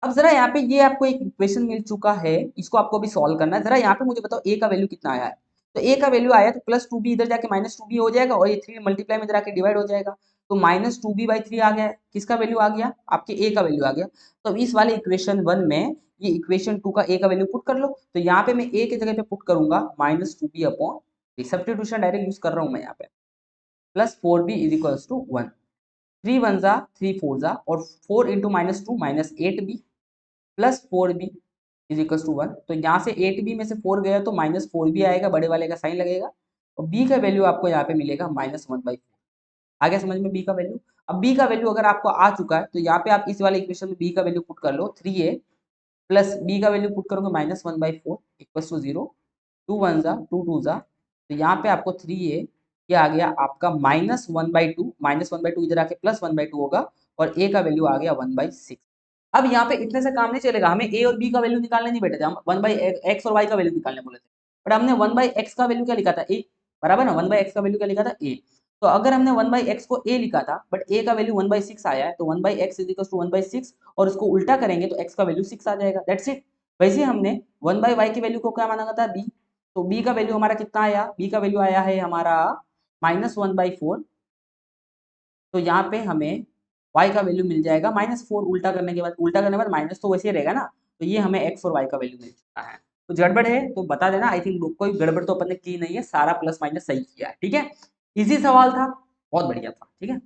अब जरा यहाँ पे ये आपको एक इक्वेशन मिल चुका है, इसको आपको अभी सॉल्व करना है। जरा यहाँ पे मुझे बताओ ए का वैल्यू कितना आया है, तो ए का वैल्यू आया तो +2b इधर जाके -2b हो जाएगा और ये 3 मल्टीप्लाई में इधर आके डिवाइड हो जाएगा, तो -2b/3 आ गया। किसका वैल्यू आ गया? आपके ए का वैल्यू आ गया। तो इस वाले इक्वेशन 1 में ये इक्वेशन 2 का ए का वैल्यू पुट कर लो, तो यहाँ पे मैं ए के जगह पे पुट करूंगा -2b/, सब्स्टिट्यूशन डायरेक्ट यूज कर रहा हूँ मैं यहाँ पे, +4b इज इक्वल टू 1। 3 1 जा 3 4 जा और 4 into -2 -8b plus 4b is equal to 1। तो यहाँ से 8b में से 4 गया तो -4b आएगा, बड़े वाले का साइन लगेगा और b का वैल्यू आपको यहाँ पे मिलेगा -1/4। आ गया समझ में b का वैल्यू? अब b का वैल्यू अगर आपको आ चुका है तो यहाँ पे आप इस वाले इक्वेशन में b का वैल्यू पुट कर लो, 3a प्लस b का वैल्यू पुट करोगे -1/4 इक्वल टू 0। 2 1 जा 2 2 जा, तो यहाँ पे आपको 3a ये आ गया आपका -1/2, -1/2 इधर आके +1/2 होगा और a का वैल्यू आ गया 1/6। अब यहाँ पे इतने से काम नहीं चलेगा, हमें ए और बी का वैल्यू निकालने नहीं बैठे थे, हम 1/x और y का वैल्यू निकालने बोले थे, बट हमने 1/x का वैल्यू क्या लिखा था? ए, बराबर ना, 1/x का वैल्यू क्या लिखा था? ए। तो अगर हमने 1/x को ए लिखा था बट ए का वैल्यू 1/6 आया है, तो 1/x इज इक्वल टू 1/6 और उसको उल्टा करेंगे तो x का वैल्यू 6 आ जाएगा, दैट्स इट। वैसे हमने 1/y की वैल्यू को क्या माना था? b, तो b का वैल्यू हमारा कितना आया? b का वैल्यू आया है हमारा -1/4, तो यहाँ पे हमें y का वैल्यू मिल जाएगा -4, उल्टा करने के बाद, उल्टा करने के बाद माइनस तो वैसे ही रहेगा ना, तो ये हमें x और y का वैल्यू मिल चुका है। तो गड़बड़ है तो बता देना, आई थिंक कोई गड़बड़ तो अपन ने की नहीं है, सारा प्लस माइनस सही किया है, ठीक है। इजी सवाल था, बहुत बढ़िया था, ठीक है।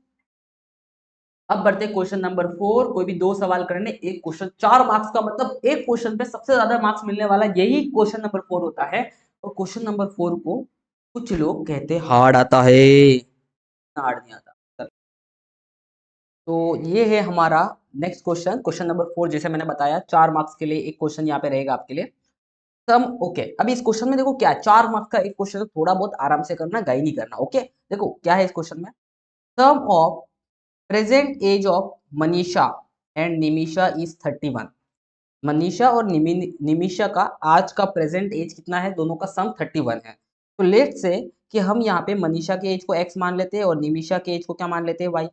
अब बढ़ते क्वेश्चन नंबर 4, कोई भी 2 सवाल करने, एक क्वेश्चन 4 मार्क्स का, मतलब एक क्वेश्चन पे सबसे ज्यादा मार्क्स मिलने वाला यही क्वेश्चन नंबर 4 होता है। और क्वेश्चन नंबर 4 को कुछ लोग कहते हार्ड आता है, हार्ड नहीं आता। तो ये है हमारा नेक्स्ट क्वेश्चन, क्वेश्चन नंबर 4। जैसे मैंने बताया 4 मार्क्स के लिए एक क्वेश्चन यहाँ पे रहेगा आपके लिए। सम ओके अभी इस क्वेश्चन में देखो क्या 4 मार्क्स का एक क्वेश्चन है, थोड़ा बहुत आराम से करना, गाई नहीं करना। ओके देखो क्या है इस क्वेश्चन में, sum of present age of Manisha and Nimisha is 31। Manisha और निमिषा का आज का प्रेजेंट एज कितना है, दोनों का सम 31 है। तो लेट से कि हम यहाँ पे मनीषा के एज को x मान लेते हैं और निमिषा के एज को क्या मान लेते हैं y।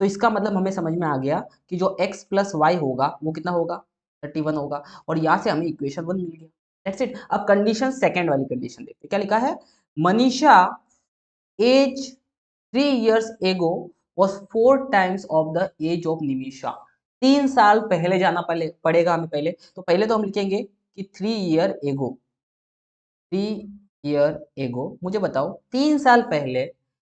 तो इसका मतलब हमें समझ में आ गया कि जो x प्लस वाई होगा वो कितना होगा, 31 होगा। और यहाँ से हमें इक्वेशन 1 मिल गया। That's it. अब कंडीशन सेकेंड वाली कंडीशन देखते हैं क्या लिखा है, Manisha age 3 years ago was 4 times of the age of Nimisha. 3 साल पहले जाना पड़ेगा हमें पहले, तो पहले तो हम लिखेंगे कि 3 year ago। 3 year ago मुझे बताओ 3 साल पहले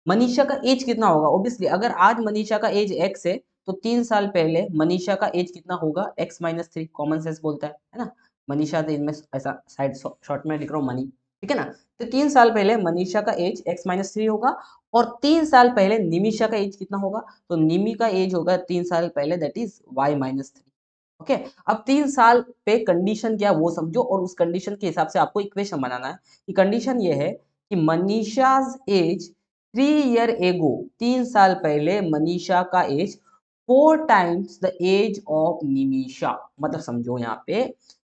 मनीषा का एज कितना होगा। ऑब्वियसली अगर आज मनीषा का एज x है तो 3 साल पहले मनीषा का एज कितना होगा, x-3। कॉमन सेंस बोलता है ना। मनीषा तो इनमें ऐसा साइड शॉर्ट में लिख रहा हूँ मनी, ठीक है ना। तो 3 साल पहले मनीषा का एज x-3 होगा और 3 साल पहले निमिषा का एज कितना होगा, तो निमी का एज होगा 3 साल पहले, दैट इज y-3। ओके अब 3 साल पे कंडीशन क्या वो समझो और उस कंडीशन के हिसाब से आपको इक्वेशन बनाना है। कि कंडीशन ये है कि मनीषाज एज 3 year ago, 3 साल पहले मनीषा का age 4 times the age of Nimisha. मतलब समझो यहाँ पे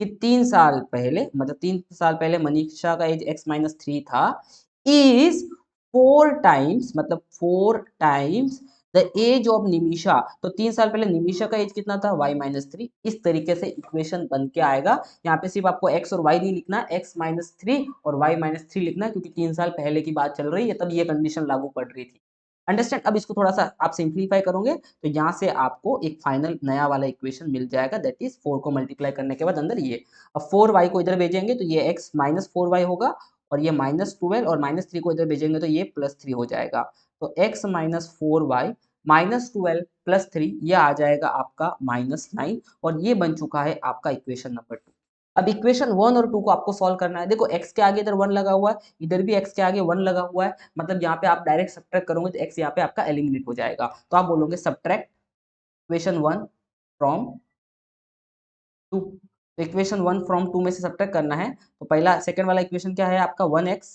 कि 3 साल पहले, मतलब 3 साल पहले मनीषा का एज x-3 था, इज 4 times, मतलब 4 times the age of Nimisha. तो 3 साल पहले निमिषा का एज कितना था, y-3। इस तरीके से इक्वेशन बन के आएगा। यहाँ पे सिर्फ आपको x और y नहीं लिखना, x-3 और y-3 लिखना है, क्योंकि 3 साल पहले की बात चल रही है, तब ये कंडीशन लागू पड़ रही थी। अंडरस्टैंड। अब इसको थोड़ा सा आप सिंप्लीफाई करोगे तो यहाँ से आपको एक फाइनल नया वाला इक्वेशन मिल जाएगा, दैट इज 4 को मल्टीप्लाई करने के बाद अंदर ये। अब 4y को इधर भेजेंगे तो ये x-4y होगा और ये -12 और -3 को इधर भेजेंगे तो ये +3 हो जाएगा। तो x-4y -12 +3 ये आ जाएगा आपका -9 और ये बन चुका है आपका इक्वेशन नंबर 2। अब इक्वेशन 1 और 2 को आपको सॉल्व करना है। देखो x के आगे इधर 1 लगा हुआ है, इधर भी x के आगे 1 लगा हुआ है, मतलब यहाँ पे आप डायरेक्ट सब्ट्रैक्ट करोगे तो x यहाँ पे आपका एलिमिनेट हो जाएगा। तो आप बोलोगे सब्ट्रैक्ट इक्वेशन 1 फ्रॉम 2। तो इक्वेशन 1 फ्रॉम 2 में से सब्ट्रैक्ट करना है। तो पहला सेकंड वाला इक्वेशन क्या है आपका, 1x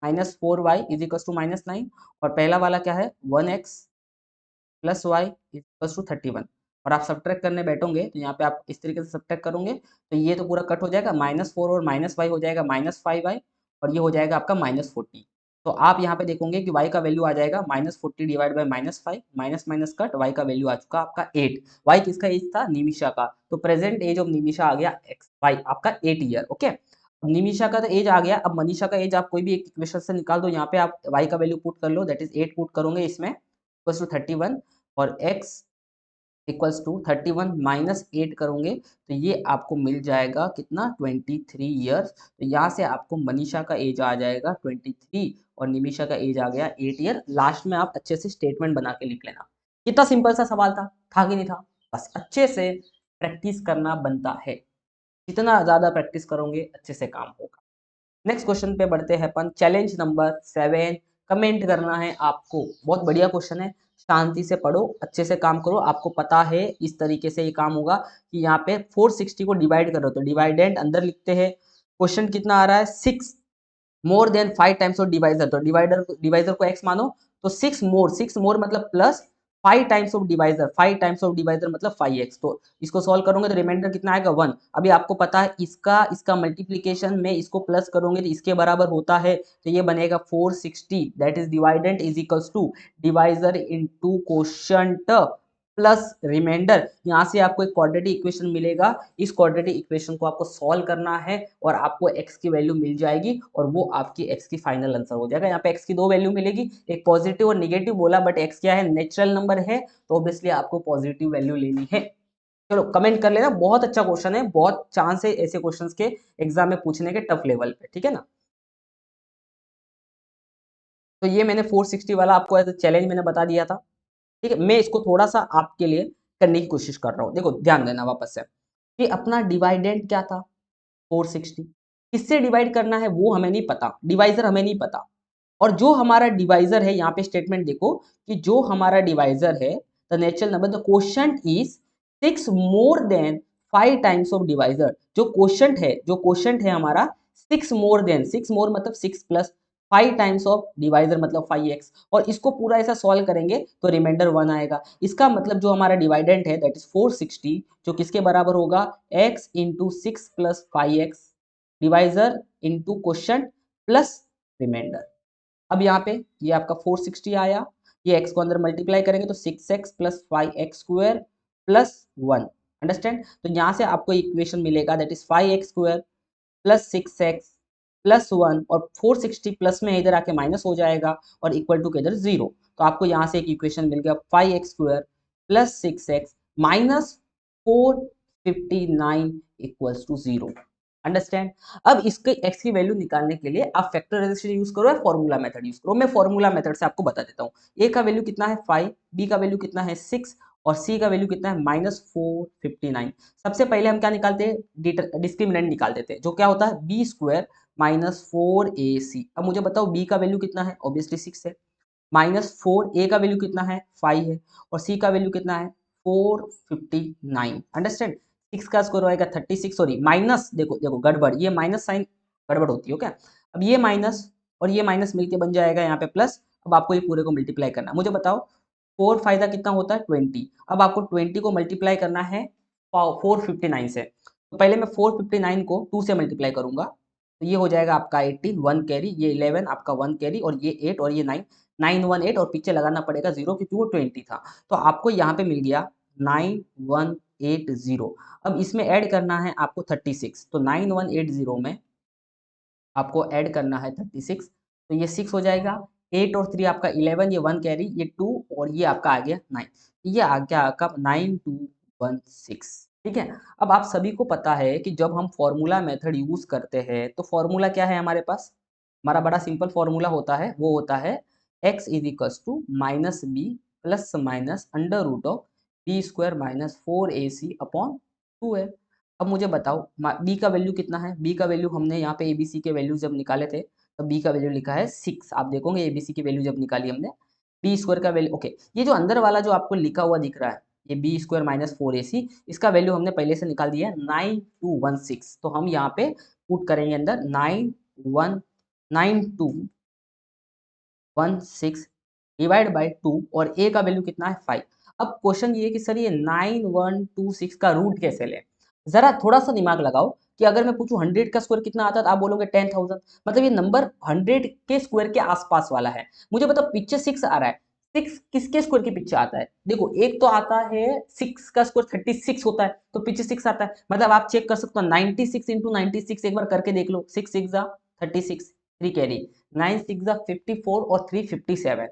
-4y is equal to -9 और पहला वाला क्या है 1x plus Y equal to 31। और आप सब्ट्रैक्ट करने बैठोगे तो यहाँ पे आप इस तरीके से सब्ट्रैक्ट करोगे तो ये तो पूरा कट हो जाएगा, -4 और -y हो जाएगा -5y और ये हो जाएगा आपका -40। तो आप यहाँ पे देखोगे कि y का वैल्यू आ जाएगा -40 divide by -5, minus minus cut, y का वैल्यू आ चुका आपका 8। y किसका एज था, निमिषा का। तो प्रेजेंट एज ऑफ निमिषा आ गया x y आपका 8 ईयर। ओके अब निमिषा का तो एज आ गया, अब मनीषा का एज आप कोई भी एक इक्वेशन से निकाल दो। यहाँ पे आप y का वैल्यू पुट कर लो, दैट इज 8 पुट करोगे इसमें इक्वल्स टू 31 और x इक्वल्स टू 31 -8 करोगे तो ये आपको मिल जाएगा कितना, 23 ईयर्स। तो यहाँ से आपको मनीषा का एज आ जाएगा 23 और निमिषा का एज आ गया 8 ईयर। लास्ट में आप अच्छे से स्टेटमेंट बना के लिख लेना। कितना सिंपल सा सवाल था कि नहीं था। बस अच्छे से प्रैक्टिस करना बनता है, जितना ज्यादा प्रैक्टिस करोगे अच्छे से काम होगा। नेक्स्ट क्वेश्चन पे बढ़ते हैं अपन, चैलेंज नंबर 7। कमेंट करना है आपको, बहुत बढ़िया क्वेश्चन है, शांति से पढ़ो, अच्छे से काम करो। आपको पता है इस तरीके से ये काम होगा कि यहाँ पे 460 को डिवाइड करो तो डिवाइडेंड अंदर लिखते हैं। क्वेश्चन कितना आ रहा है, 6 more than 5 times of divisor. तो डिवाइजर को x मानो तो 6 मोर मतलब plus 5 times of divisor, 5 times of divisor मतलब 5x। तो इसको सॉल्व करोगे तो रिमाइंडर कितना आएगा 1। अभी आपको पता है इसका मल्टीप्लीकेशन में इसको प्लस करोगे तो इसके बराबर होता है, तो ये बनेगा 460 that is dividend is equals to divisor into quotient plus remainder. यहाँ से आपको एक क्वाड्रेटिक इक्वेशन मिलेगा, इस क्वाड्रेटिक इक्वेशन को आपको सॉल्व करना है और आपको x की वैल्यू मिल जाएगी और वो आपकी x की फाइनल आंसर हो जाएगा। यहाँ पे x की दो वैल्यू मिलेगी, एक पॉजिटिव और नेगेटिव बोला, बट x क्या है, नेचुरल नंबर है, तो ऑब्वियसली आपको पॉजिटिव वैल्यू लेनी है। चलो कमेंट कर लेना, बहुत अच्छा क्वेश्चन है, बहुत चांस है ऐसे क्वेश्चंस के एग्जाम में पूछने के टफ लेवल पे, ठीक है ना। तो ये मैंने 460 वाला आपको एज चैलेंज मैंने बता दिया था, ठीक है। मैं इसको थोड़ा सा आपके लिए करने की कोशिश कर रहा हूँ। देखो ध्यान देना वापस से कि अपना डिवाइडेंड क्या था 460, किससे डिवाइड करना है वो हमें नहीं पता, डिवाइजर हमें नहीं पता। और जो हमारा डिवाइजर है, यहाँ पे स्टेटमेंट देखो कि जो हमारा डिवाइजर है the natural number the quotient is 6 more than 5 times of divisor. जो क्वेश्चन है हमारा 6 मोर देन, 6 मोर मतलब 6 प्लस 5 टाइम्स ऑफ डिवाइजर मतलब 5x, और इसको पूरा ऐसा सॉल्व करेंगे तो रिमाइंडर 1 आएगा। इसका मतलब जो हमारा डिवाइडेंट है दैट इज 460, जो किसके बराबर होगा x into 6 plus 5x divisor into question plus remainder. अब यहाँ पे ये आपका 460 आया, ये x को अंदर मल्टीप्लाई करेंगे तो 6x plus 5x square plus 1। Understand? तो यहाँ से आपको इक्वेशन मिलेगा that is 5x square plus 6x plus 1, और 460 प्लस में इधर आके माइनस हो जाएगा और इक्वल टू के इधर 0। तो आपको यहाँ से एक इक्वेशन मिल गया 5x square plus 6x minus 459 equals to 0। Understand? अब इसके x की वैल्यू निकालने के लिए आप फैक्टराइजेशन यूज करो या फॉर्मूला मेथड यूज करो। मैं फॉर्मूला मेथड से आपको बता देता हूँ। a का वैल्यू कितना है 5, b का वैल्यू कितना है 6 और c का वैल्यू कितना है -459। सबसे पहले हम क्या निकालते हैं, डिस्क्रिमिनेंट निकाल देते हैं, जो क्या होता है b स्क्वायर -4ac। अब मुझे बताओ b का वैल्यू कितना है, ऑब्वियसली 6 है, -4, a का वैल्यू कितना है 5 है और c का वैल्यू कितना है 459। अंडरस्टैंड? 6 का स्क्वायर आएगा 36, सॉरी माइनस, देखो देखो गड़बड़, ये माइनस साइन गड़बड़ होती है क्या। अब ये माइनस और ये माइनस मिलके बन जाएगा यहाँ पे प्लस। अब आपको ये पूरे को मल्टीप्लाई करना है। मुझे बताओ 4 फायदा कितना होता है 20। अब आपको 20 को मल्टीप्लाई करना है 459 से। तो पहले मैं 459 को 2 से मल्टीप्लाई करूंगा तो ये हो जाएगा आपका 18, 1 कैरी, ये 11 आपका 1 कैरी और ये 8 और ये 9, 918 और पीछे लगाना पड़ेगा 0 क्योंकि वो 20 था। तो आपको यहाँ पे मिल गया 9180। अब इसमें ऐड करना है आपको 36, तो 9180 में आपको ऐड करना है 36, तो ये 6 हो जाएगा, 8 और 3 आपका 11, ये 1 कैरी, ये 2 और ये आपका आ गया 9, ये आ गया आपका 9216। ठीक है। अब आप सभी को पता है कि जब हम फॉर्मूला मेथड यूज करते हैं तो फॉर्मूला क्या है हमारे पास, हमारा बड़ा सिंपल फॉर्मूला होता है, वो होता है x is equals to minus B plus minus under root of B square minus 4ac upon 2 है। अब मुझे बताओ बी का वैल्यू कितना है, बी का वैल्यू हमने यहाँ पे एबीसी के वैल्यू जब निकाले थे तो बी का वैल्यू लिखा है 6। आप देखोगे एबीसी की वैल्यू जब निकाली हमने, बी स्क्वायर का वैल्यू, ओके, ये जो अंदर वाला जो आपको लिखा हुआ दिख रहा है ये बी स्क्वायर माइनस 4ac, इसका वैल्यू हमने पहले से निकाल दिया है 9216। तो हम यहाँ पे पुट करेंगे अंदर 9216 डिवाइड बाई 2 और a का वैल्यू कितना है 5। अब क्वेश्चन ये है कि सर ये 9126 का रूट कैसे लें। जरा थोड़ा सा दिमाग लगाओ कि अगर मैं पूछूं 100 का स्क्वायर कितना आता है तो आप बोलोगे 10,000, मतलब ये नंबर 100 के स्क्वायर के आसपास वाला है। मुझे बताओ पीछे 6 आ रहा है, 6 किसके स्क्वायर के पीछे आता है, देखो एक तो आता है 6 का स्क्वायर 36 होता है तो पीछे 6 आता है, मतलब आप चेक कर सकते हो 96 इंटू 96 एक बार करके देख लो, 6 6 जा 36, 3 कैरी, 9 6 जा 54 और 3 57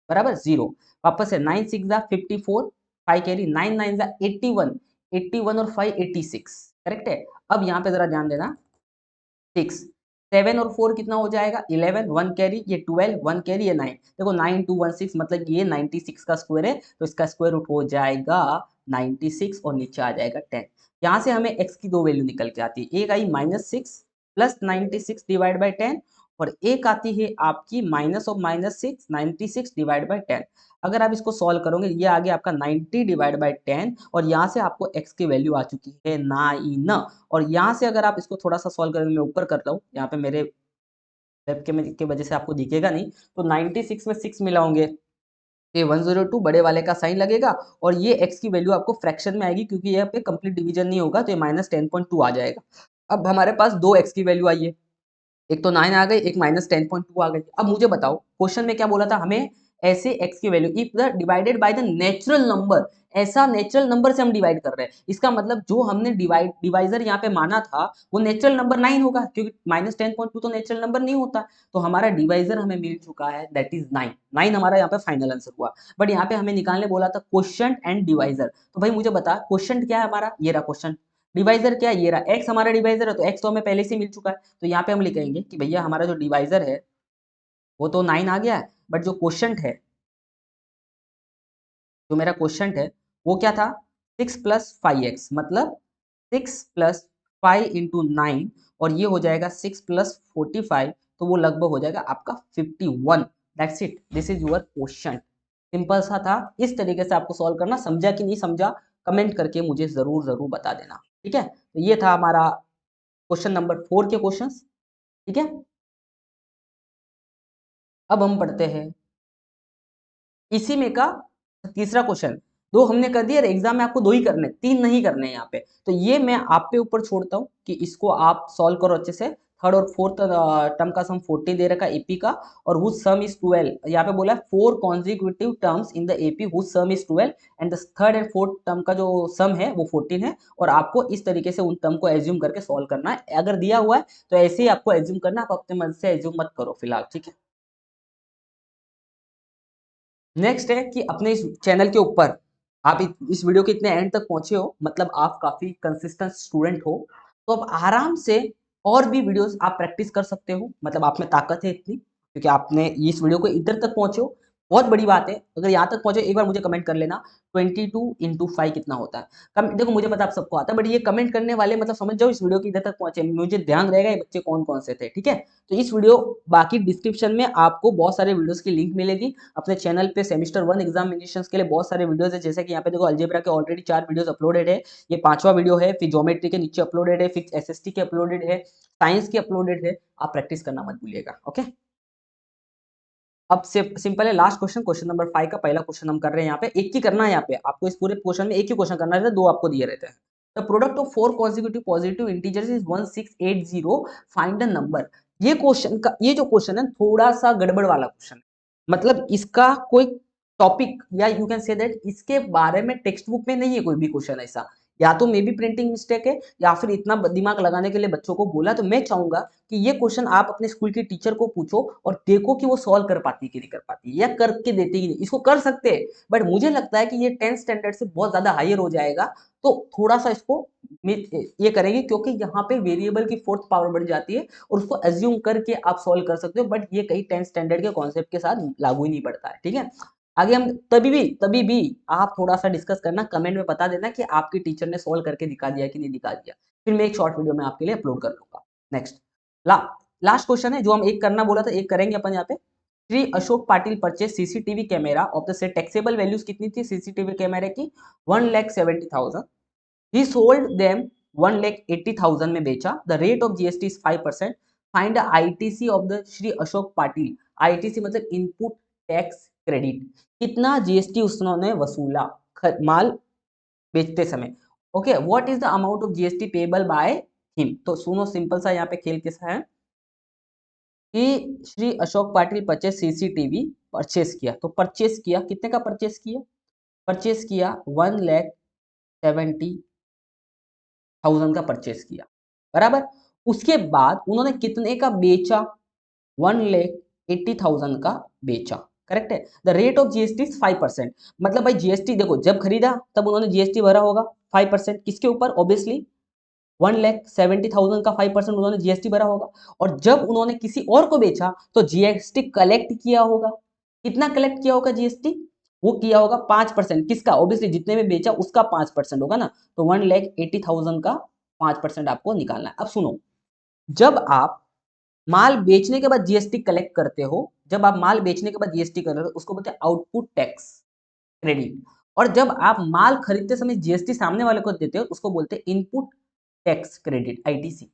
बराबर 0। वापस से 9 6 जा 54, 5 कैरी, 9 9 जा 81, 81 और 5 86, करेक्ट है। अब यहाँ पे जरा ध्यान देना, 6 7 और 4 कितना हो जाएगा 11, 1 कैरी, ये 12, 1 कैरी, ये 9, देखो 9216 मतलब ये 96 का स्क्वायर है तो इसका स्क्वायर रूट हो जाएगा 96 और नीचे आ जाएगा 10। यहाँ से हमें x की दो वैल्यू निकल के आती है, एक आई -6 प्लस 96 डिवाइड बाई 10 और एक आती है आपकी माइनस ऑफ -6 96 डिवाइड बाई 10। अगर आप इसको सॉल्व करोगे ये आ गया आपका 90 डिवाइड बाई 10 और यहाँ से आपको x की वैल्यू आ चुकी है 9। और यहाँ से अगर आप इसको थोड़ा सा सॉल्व करेंगे, मैं ऊपर करता हूँ, यहाँ पे मेरे वेब के वजह से आपको दिखेगा नहीं, तो 96 में 6 मिलाओगे ये 102 बड़े वाले का साइन लगेगा और ये x की वैल्यू आपको फ्रैक्शन में आएगी क्योंकि यहाँ पे कंप्लीट डिवीजन नहीं होगा तो ये -10.2 आ जाएगा। अब हमारे पास दो x की वैल्यू आई है, एक तो 9 आ गई, एक -10.2 आ गई। अब मुझे बताओ क्वेश्चन में क्या बोला था हमें, ऐसे x की value if the divided by the natural number, ऐसा नेचुरल नंबर से हम डिवाइड कर रहे हैं, इसका मतलब जो हमने डिवाइजर यहाँ पे माना था वो नेचुरल नंबर 9 होगा क्योंकि -10.2 तो नेचुरल नंबर नहीं होता। तो हमारा डिवाइजर हमें मिल चुका है दैट इज 9, 9 हमारा यहाँ पे फाइनल आंसर हुआ। बट यहाँ पे हमें निकालने बोला था क्वेश्चन एंड डिवाइजर, तो भाई मुझे बता क्वेश्चन क्या है हमारा, ये रहा क्वेश्चन, डिवाइजर क्या है ये रहा, x हमारा डिवाइजर है तो x तो हमें पहले से मिल चुका है, तो यहाँ पे हम लिखेंगे कि भैया हमारा जो डिवाइजर है वो तो 9 आ गया है, बट जो क्वेश्चन है, जो मेरा क्वेश्चन है वो क्या था 6 प्लस 5x, मतलब 6 प्लस 5 इंटू 9 और ये हो जाएगा 6 प्लस 45, तो वो लगभग हो जाएगा आपका 51। That's it, this is your question. Simple सा था, इस तरीके से आपको सॉल्व करना, समझा कि नहीं समझा कमेंट करके मुझे ज़रूर बता देना। ठीक है, तो ये था हमारा क्वेश्चन नंबर 4 के क्वेश्चंस। ठीक है, अब हम पढ़ते हैं इसी में का तीसरा क्वेश्चन। दो हमने कर दिया, एग्जाम में आपको दो ही करने, तीन नहीं करने यहाँ पे, तो ये मैं आप पे ऊपर छोड़ता हूँ कि इसको आप सॉल्व करो अच्छे से। थर्ड और फोर्थ टर्म का सम 40 दे रखा एपी का, और हुज सम इज 12। यहाँ पे बोला है 4 consecutive terms in the AP whose sum is 12 and the third and fourth term का जो सम है वो 14 है, और आपको इस तरीके से उन टर्म को एज्यूम करके सॉल्व करना है। अगर दिया हुआ है तो ऐसे ही आपको एज्यूम करना, आप अपने मन से एज्यूम मत करो फिलहाल। ठीक है, नेक्स्ट है कि अपने इस चैनल के ऊपर आप इस वीडियो के इतने एंड तक पहुंचे हो, मतलब आप काफी कंसिस्टेंट स्टूडेंट हो, तो आप आराम से और भी वीडियोस आप प्रैक्टिस कर सकते हो। मतलब आप में ताकत है इतनी, क्योंकि आपने इस वीडियो को इधर तक पहुंचे हो, बहुत बड़ी बात है। अगर यहाँ तक पहुंचे, एक बार मुझे कमेंट कर लेना 22 × 5 कितना होता है। देखो मुझे पता आप सबको आता है, बट ये कमेंट करने वाले मतलब समझ जाओ इस वीडियो के इधर तक पहुंचे, मुझे ध्यान रहेगा ये बच्चे कौन कौन से थे। ठीक है, तो इस वीडियो, बाकी डिस्क्रिप्शन में आपको बहुत सारे वीडियोस की लिंक मिलेगी। अपने चैनल पे सेमेस्टर 1 एग्जामिनेशंस के लिए बहुत सारे वीडियोस है, जैसे कि यहाँ पे देखो अलजेब्रा के ऑलरेडी 4 वीडियोस अपलोडेड है, ये 5वां वीडियो है, फिर ज्योमेट्री के नीचे अपलोडेड है, फिर एसएसटी के अपलोडेड है, साइंस के अपलोडेड है। आप प्रैक्टिस करना मत भूलिएगा। ओके, अब सिंपल है, लास्ट क्वेश्चन, क्वेश्चन नंबर 5 का पहला क्वेश्चन हम कर रहे हैं। यहाँ पे एक ही करना है, यहाँ पे आपको इस पूरे क्वेश्चन में एक ही क्वेश्चन करना रहता है, दो आपको दिए रहते हैं। The product of 4 consecutive positive integers is 1680, find the number. ये क्वेश्चन का, ये जो क्वेश्चन है थोड़ा सा गड़बड़ वाला क्वेश्चन है। मतलब इसका कोई टॉपिक, या यू कैन से दैट इसके बारे में टेक्स्ट बुक में नहीं है कोई भी क्वेश्चन ऐसा, या तो मे बी प्रिंटिंग मिस्टेक है, या फिर इतना दिमाग लगाने के लिए बच्चों को बोला। तो मैं चाहूंगा कि ये क्वेश्चन आप अपने स्कूल की टीचर को पूछो और देखो कि वो सॉल्व कर पाती कि नहीं कर पाती, या करके देती कि नहीं। इसको कर सकते हैं, बट मुझे लगता है कि ये 10th स्टैंडर्ड से बहुत ज्यादा हायर हो जाएगा, तो थोड़ा सा इसको ये करेंगे, क्योंकि यहाँ पे वेरिएबल की 4th पावर बढ़ जाती है, और उसको एज्यूम करके आप सॉल्व कर सकते हो, बट ये कहीं 10th स्टैंडर्ड के कॉन्सेप्ट के साथ लागू ही नहीं पड़ता है। ठीक है, आगे हम तभी भी आप थोड़ा सा डिस्कस करना, कमेंट में बता देना कि आपकी टीचर ने सॉल्व करके दिखा दिया कि नहीं दिखा दिया, फिर मैं एक शॉर्ट वीडियो में आपके लिए अपलोड कर लूंगा। नेक्स्ट, ला लास्ट क्वेश्चन है जो हम एक करना बोला था, एक करेंगे अपन यहाँ पे। Shri Ashok Patil purchase CCTV camera off the set, taxable values कितनी थी सीसीटीवी कैमरे की? 1,70,000। ही सोल्ड देम 1,80,000 में बेचा। The rate of GST is 5%। Find ITC of the Shri Ashok Patil. ITC मतलब इनपुट टैक्स क्रेडिट। कितना जीएसटी उन्होंने वसूला माल बेचते समय? Okay, what is the amount of GST payable by him? तो सुनो, सिंपल सा यहाँ पे खेल कैसा है कि Shri Ashok Patil purchase CCTV purchase किया, तो परचेस किया, कितने का परचेस किया? परचेस किया 1,70,000 का परचेस किया, बराबर। उसके बाद उन्होंने कितने का बेचा? 1,80,000 का बेचा, करेक्ट है। The rate of GST is 5%। मतलब भाई जीएसटी देखो, जब खरीदा तब उन्होंने जीएसटी भरा होगा 5%, किसके ऊपर? ऑब्वियसली 1,70,000 का 5% उन्होंने जीएसटी भरा होगा, और जब उन्होंने किसी और को बेचा तो जीएसटी कलेक्ट किया होगा। कितना कलेक्ट किया होगा जीएसटी? वो किया होगा 5%। किसका? ऑब्वियसली जितने में बेचा उसका 5% होगा ना, तो 1,80,000 का 5% आपको निकालना है। अब सुनो, जब आप माल बेचने के बाद जीएसटी कलेक्ट करते हो, जब आप माल बेचने के बाद जीएसटी कर रहे हो, उसको बोलते हैं आउटपुट टैक्स क्रेडिट। और जब आप माल खरीदते समय जीएसटी सामने वाले को देते हो, उसको बोलते हैं इनपुट टैक्स क्रेडिट, आईटीसी।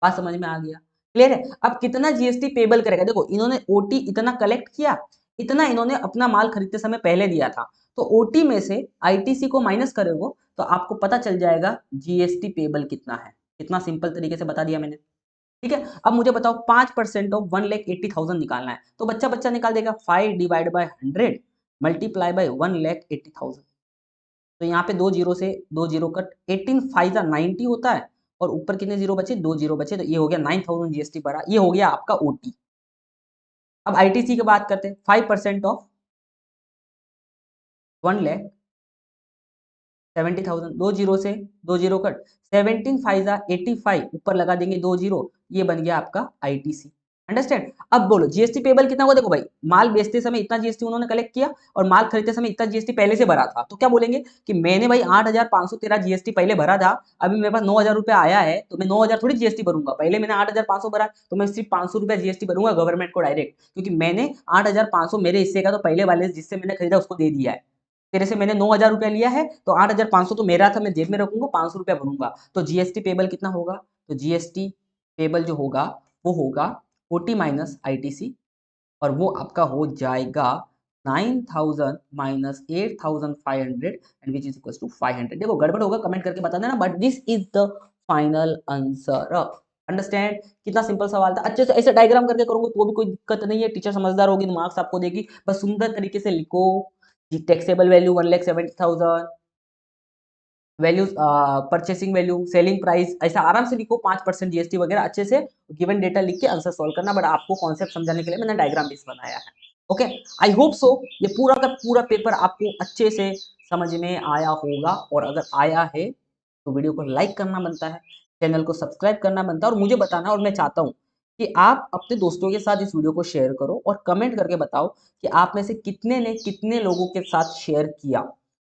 बात समझ में आ गया? क्लियर है? अब कितना जीएसटी पेबल करेगा? देखो इन्होंने ओटी इतना कलेक्ट किया, इतना इन्होंने अपना माल खरीदते समय पहले दिया था, तो ओटी में से आईटीसी को माइनस करोगे तो आपको पता चल जाएगा जीएसटी पेबल कितना है। कितना सिंपल तरीके से बता दिया मैंने। ठीक है, अब मुझे बताओ 5% ऑफ 1,80,000 निकालना है, तो बच्चा बच्चा निकाल देगा। 5 डिवाइड बाय 100 मल्टीप्लाई बाय 1,80,000। तो यहाँ पे दो जीरो से दो जीरो कट, 18 5 90 होता है, और ऊपर कितने जीरो बचे? दो जीरो बचे, तो ये हो गया 9,000 जीएसटी भरा। ये हो गया आपका ओटी। अब आईटीसी की बात करते हैं। 5% ऑफ 1,70,000, दो जीरो से दो जीरो कट, 17 5 85, ऊपर लगा देंगे दो जीरो, ये बन गया आपका आईटीसी। अंडरस्टैंड? अब बोलो जीएसटी पेबल कितना हुआ? देखो भाई, माल बेचते समय इतना जीएसटी उन्होंने कलेक्ट किया, और माल खरीदते समय इतना जीएसटी पहले से भरा था, तो क्या बोलेंगे कि मैंने भाई 8,513 जीएसटी पहले भरा था, अभी मेरे पास 9,000 रुपया आया है, तो मैं 9,000 थोड़ी जीएसटी भरूंगा। पहले मैंने 8,500 भरा, तो मैं सिर्फ 500 रुपया जीएसटी भरूंगा गवर्नमेंट को डायरेक्ट, क्योंकि मैंने 8,500 मेरे हिस्से का तो पहले वाले जिससे मैंने खरीदा उसको दे दिया है। तेरे से मैंने 9,000 रुपया लिया है, तो 8,500 तो मेरा था, मैं जेब में रखूंगा, 500 रुपया भरूंगा। तो जीएसटी पेबल कितना होगा? तो जीएसटी पेबल जो होगा वो होगा 40 माइनस आईटीसी, और वो आपका हो जाएगा 9,000 minus 8,500 and which is equal to 500। देखो गड़बड़ होगा कमेंट करके बता देना, but this is the final answer. Understand? कितना सिंपल सवाल था। अच्छे से ऐसे डायग्राम करके करोगे तो भी कोई दिक्कत नहीं है, टीचर समझदार होगी तो मार्क्स आपको देगी। बस सुंदर तरीके से लिखो। Taxable value 1,70,000, value purchasing value, selling price, ऐसा आराम से लिखो, 5% जीएसटी वगैरह अच्छे से गिवन डेटा लिख के आंसर सॉल्व करना। बट आपको कॉन्सेप्ट समझाने के लिए मैंने डायग्राम बेस बनाया है। ओके, आई होप सो ये पूरा का पूरा पेपर आपको अच्छे से समझ में आया होगा, और अगर आया है तो वीडियो को लाइक करना बनता है, चैनल को सब्सक्राइब करना बनता है, और मुझे बताना, और मैं चाहता हूँ कि आप अपने दोस्तों के साथ इस वीडियो को शेयर करो और कमेंट करके बताओ कि आप में से कितने ने कितने लोगों के साथ शेयर किया,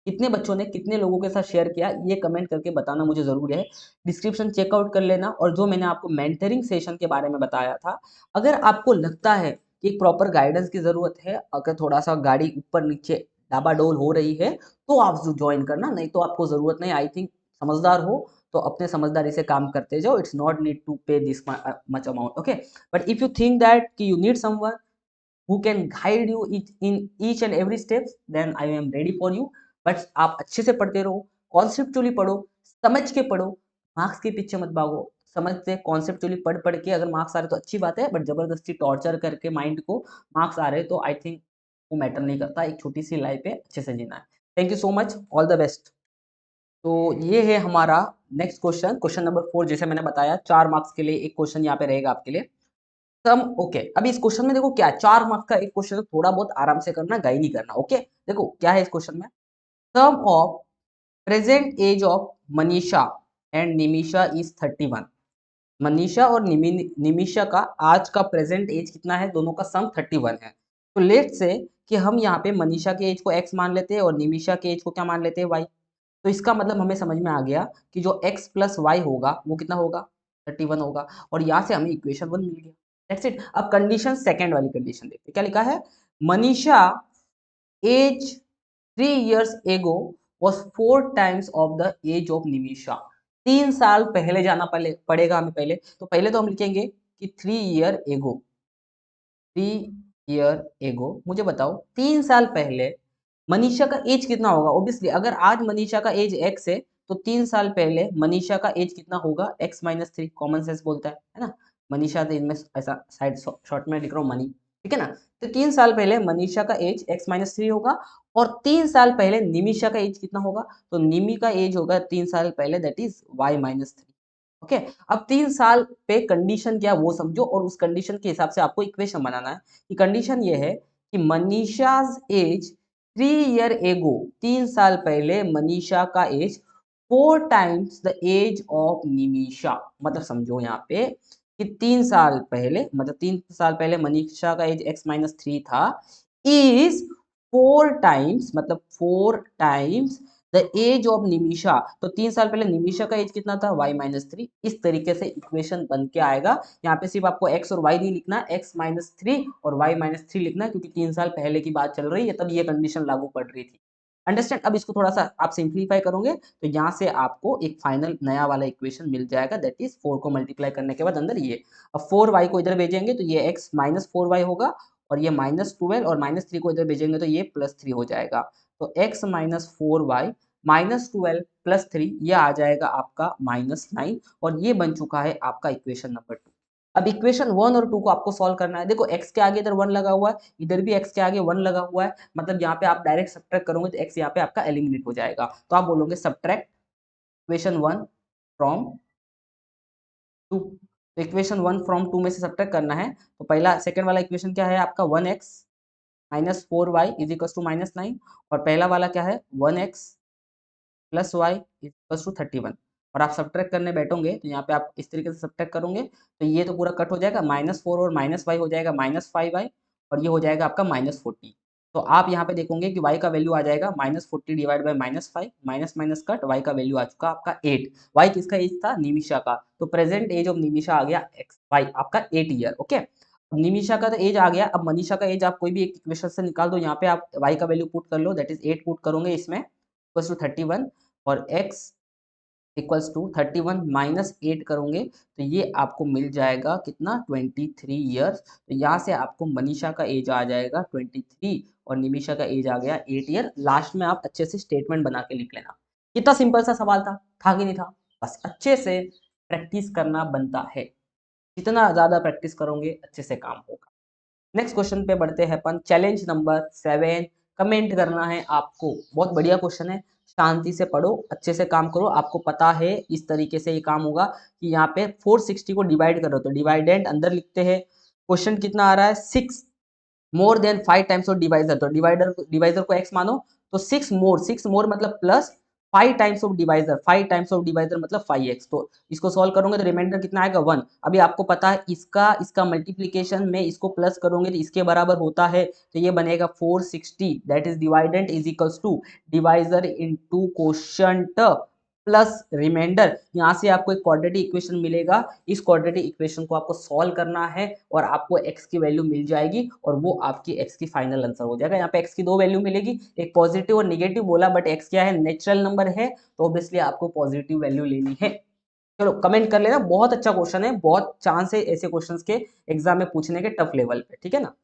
कितने बच्चों ने कितने लोगों के साथ शेयर किया, ये कमेंट करके बताना मुझे जरूर है। डिस्क्रिप्शन चेकआउट कर लेना, और जो मैंने आपको मेंटरिंग सेशन के बारे में बताया था, अगर आपको लगता है कि एक प्रॉपर गाइडेंस की जरूरत है, अगर थोड़ा सा गाड़ी ऊपर नीचे डाबाडोल हो रही है, तो आप ज्वाइन करना, नहीं तो आपको जरूरत नहीं। आई थिंक समझदार हो तो अपने समझदारी से काम करते जाओ, it's not need to pay this much amount. Okay, but if you think that कि you need someone who can guide you in each and every steps, then I am ready for you। But आप अच्छे से पढ़ते रहो, conceptually पढ़ो, समझ के पढ़ो, मार्क्स के पीछे मत भागो। समझ से कॉन्सेप्चुअली पढ़ पढ़ के अगर मार्क्स आ रहे तो अच्छी बात है, बट जबरदस्ती टॉर्चर करके माइंड को मार्क्स आ रहे तो आई थिंक वो मैटर नहीं करता। एक छोटी सी लाइफ है, अच्छे से जीना है। Thank you so much, all the best. तो ये है हमारा नेक्स्ट क्वेश्चन, क्वेश्चन नंबर 4। जैसे मैंने बताया 4 मार्क्स के लिए एक क्वेश्चन यहाँ पे रहेगा आपके लिए। सम ओके, अभी इस क्वेश्चन में देखो क्या है, 4 मार्क्स का एक क्वेश्चन, थोड़ा बहुत आराम से करना, गाई नहीं करना। ओके, देखो क्या है इस क्वेश्चन में। Sum of present age of Manisha and Nimisha is 31। Manisha और निमिषा का आज का प्रेजेंट एज कितना है, दोनों का सम 31 है। तो लेट से कि हम यहाँ पे मनीषा के एज को x मान लेते हैं और निमिषा के एज को क्या मान लेते हैं, y। तो इसका मतलब हमें समझ में आ गया कि जो x प्लस वाई होगा वो कितना होगा, 31 होगा, और यहाँ से हमें इक्वेशन 1 मिल गया। That's it. अब कंडीशन सेकंड वाली कंडीशन देखते हैं, क्या लिखा है। Manisha age 3 years ago was 4 times of the age of Nimisha. 3 साल पहले जाना पड़ेगा हमें पहले, तो पहले तो हम लिखेंगे कि 3 year ago। 3 year ago, मुझे बताओ 3 साल पहले मनीषा का एज कितना होगा। ऑब्वियसली अगर आज मनीषा का एज x है, तो 3 साल पहले मनीषा का एज कितना होगा, x-3। कॉमन सेंस बोलता है ना। मनीषा तो इनमें ऐसा साइड शॉर्ट में लिख रहा हूँ मनी, ठीक है ना। तो 3 साल पहले मनीषा का एज x-3 होगा, और 3 साल पहले निमिषा का एज कितना होगा, तो निमी का एज होगा 3 साल पहले, दैट इज y-3। ओके, अब 3 साल पे कंडीशन क्या वो समझो, और उस कंडीशन के हिसाब से आपको इक्वेशन बनाना है। कि कंडीशन ये है कि मनीषाज एज 3 year ago, 3 साल पहले मनीषा का age 4 times the age of Nimisha. मतलब समझो यहाँ पे कि 3 साल पहले, मतलब 3 साल पहले मनीषा का एज x-3 था, इज 4 times, मतलब 4 times the age of Nimisha. तो 3 साल पहले निमिषा का एज कितना था, y-3। इस तरीके से इक्वेशन बन के आएगा। यहाँ पे सिर्फ आपको x और y नहीं लिखना, x-3 और y-3 लिखना है, क्योंकि 3 साल पहले की बात चल रही है, तब ये कंडीशन लागू पड़ रही थी। अंडरस्टैंड? अब इसको थोड़ा सा आप सिंप्लीफाई करोगे तो यहाँ से आपको एक फाइनल नया वाला इक्वेशन मिल जाएगा, दैट इज 4 को मल्टीप्लाई करने के बाद अंदर ये। अब 4y को इधर भेजेंगे तो ये x-4y होगा, और ये -12, और -3 को इधर भेजेंगे तो ये +3 हो जाएगा। तो x-4y -12 +3, ये आ जाएगा आपका -9, और ये बन चुका है आपका इक्वेशन नंबर 2। अब इक्वेशन 1 और 2 को आपको सॉल्व करना है। देखो x के आगे इधर 1 लगा हुआ है, इधर भी x के आगे 1 लगा हुआ है, मतलब यहाँ पे आप डायरेक्ट सब्ट्रैक्ट करोगे तो x यहाँ पे आपका एलिमिनेट हो जाएगा। तो आप बोलोगे सब्ट्रैक्ट इक्वेशन 1 फ्रॉम 2। तो इक्वेशन 1 फ्रॉम 2 में से सब्ट्रैक्ट करना है, तो पहला सेकंड वाला इक्वेशन क्या है आपका, 1x -4y is equal to -9, और पहला वाला क्या है, 1x plus Y equal to 31। और आप सब्ट्रैक्ट करने बैठोगे तो यहाँ पे आप इस तरीके से सब्ट्रैक्ट करोगे तो ये तो पूरा कट हो जाएगा, -4 और -y हो जाएगा -5y, और ये हो जाएगा आपका -40। तो आप यहाँ पे देखोगे कि y का वैल्यू आ जाएगा -40 divide by -5, minus minus cut, y का वैल्यू आ चुका आपका 8। y किसका एज था, निमिषा का। तो प्रेजेंट एज ऑफ निमिषा आ गया x y आपका 8 ईयर। ओके, निमिषा का तो एज आ गया, अब मनीषा का एज आप कोई भी एक इक्वेशन से निकाल दो, यहाँ पे आप y का वैल्यू पुट कर लो, दैट इज 8 पुट करोगे इसमें इक्वल्स टू 31 और x इक्वल्स टू 31 माइनस 8 करोगे तो ये आपको मिल जाएगा कितना 23 ईयर्स। तो यहाँ से आपको मनीषा का एज आ जाएगा 23 और निमिषा का एज आ गया 8 ईयर। लास्ट में आप अच्छे से स्टेटमेंट बना के लिख लेना। कितना सिंपल सा सवाल था कि नहीं था? बस अच्छे से प्रैक्टिस करना बनता है, जितना ज्यादा प्रैक्टिस करोगे अच्छे से काम होगा। नेक्स्ट क्वेश्चन पे बढ़ते हैं अपन, चैलेंज नंबर 7। कमेंट करना है आपको, बहुत बढ़िया क्वेश्चन है, शांति से पढ़ो, अच्छे से काम करो। आपको पता है इस तरीके से ये काम होगा कि यहाँ पे 460 को डिवाइड करो तो डिवाइडेंड अंदर लिखते हैं। क्वेश्चन कितना आ रहा है 6 more than 5 times of divisor, तो डिवाइजर को x मानो तो 6 मोर मतलब plus 5 times of divisor, 5 times of divisor मतलब 5x। तो इसको सॉल्व करोगे तो रिमाइंडर कितना आएगा 1। अभी आपको पता है इसका मल्टीप्लीकेशन में इसको प्लस करोगे तो इसके बराबर होता है, तो ये बनेगा 460 that is dividend is equals to divisor into quotient plus remainder. यहाँ से आपको एक क्वाड्रेटिक इक्वेशन मिलेगा, इस क्वाड्रेटिक इक्वेशन को आपको सॉल्व करना है और आपको x की वैल्यू मिल जाएगी और वो आपकी x की फाइनल आंसर हो जाएगा। यहाँ पे x की दो वैल्यू मिलेगी, एक पॉजिटिव और नेगेटिव बोला, बट x क्या है नेचुरल नंबर है तो ऑब्वियसली आपको पॉजिटिव वैल्यू लेनी है। चलो कमेंट कर लेना, बहुत अच्छा क्वेश्चन है, बहुत चांस है ऐसे क्वेश्चंस के एग्जाम में पूछने के टफ लेवल पे, ठीक है ना।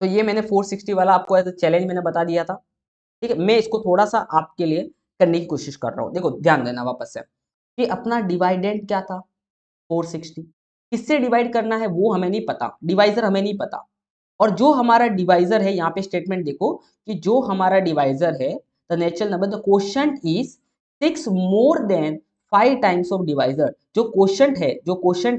तो ये मैंने 460 वाला आपको एज चैलेंज मैंने बता दिया था, ठीक है। मैं इसको थोड़ा सा आपके लिए करने की कोशिश कर रहा हूँ। देखो ध्यान देना वापस से कि अपना डिवाइडेंड क्या था 460, किससे डिवाइड करना है वो हमें नहीं पता, डिवाइजर हमें नहीं पता। और जो हमारा डिवाइजर है, यहाँ पे स्टेटमेंट देखो कि जो हमारा डिवाइजर है the natural number the quotient is 6 more than 5 times of divisor. जो क्वोशंट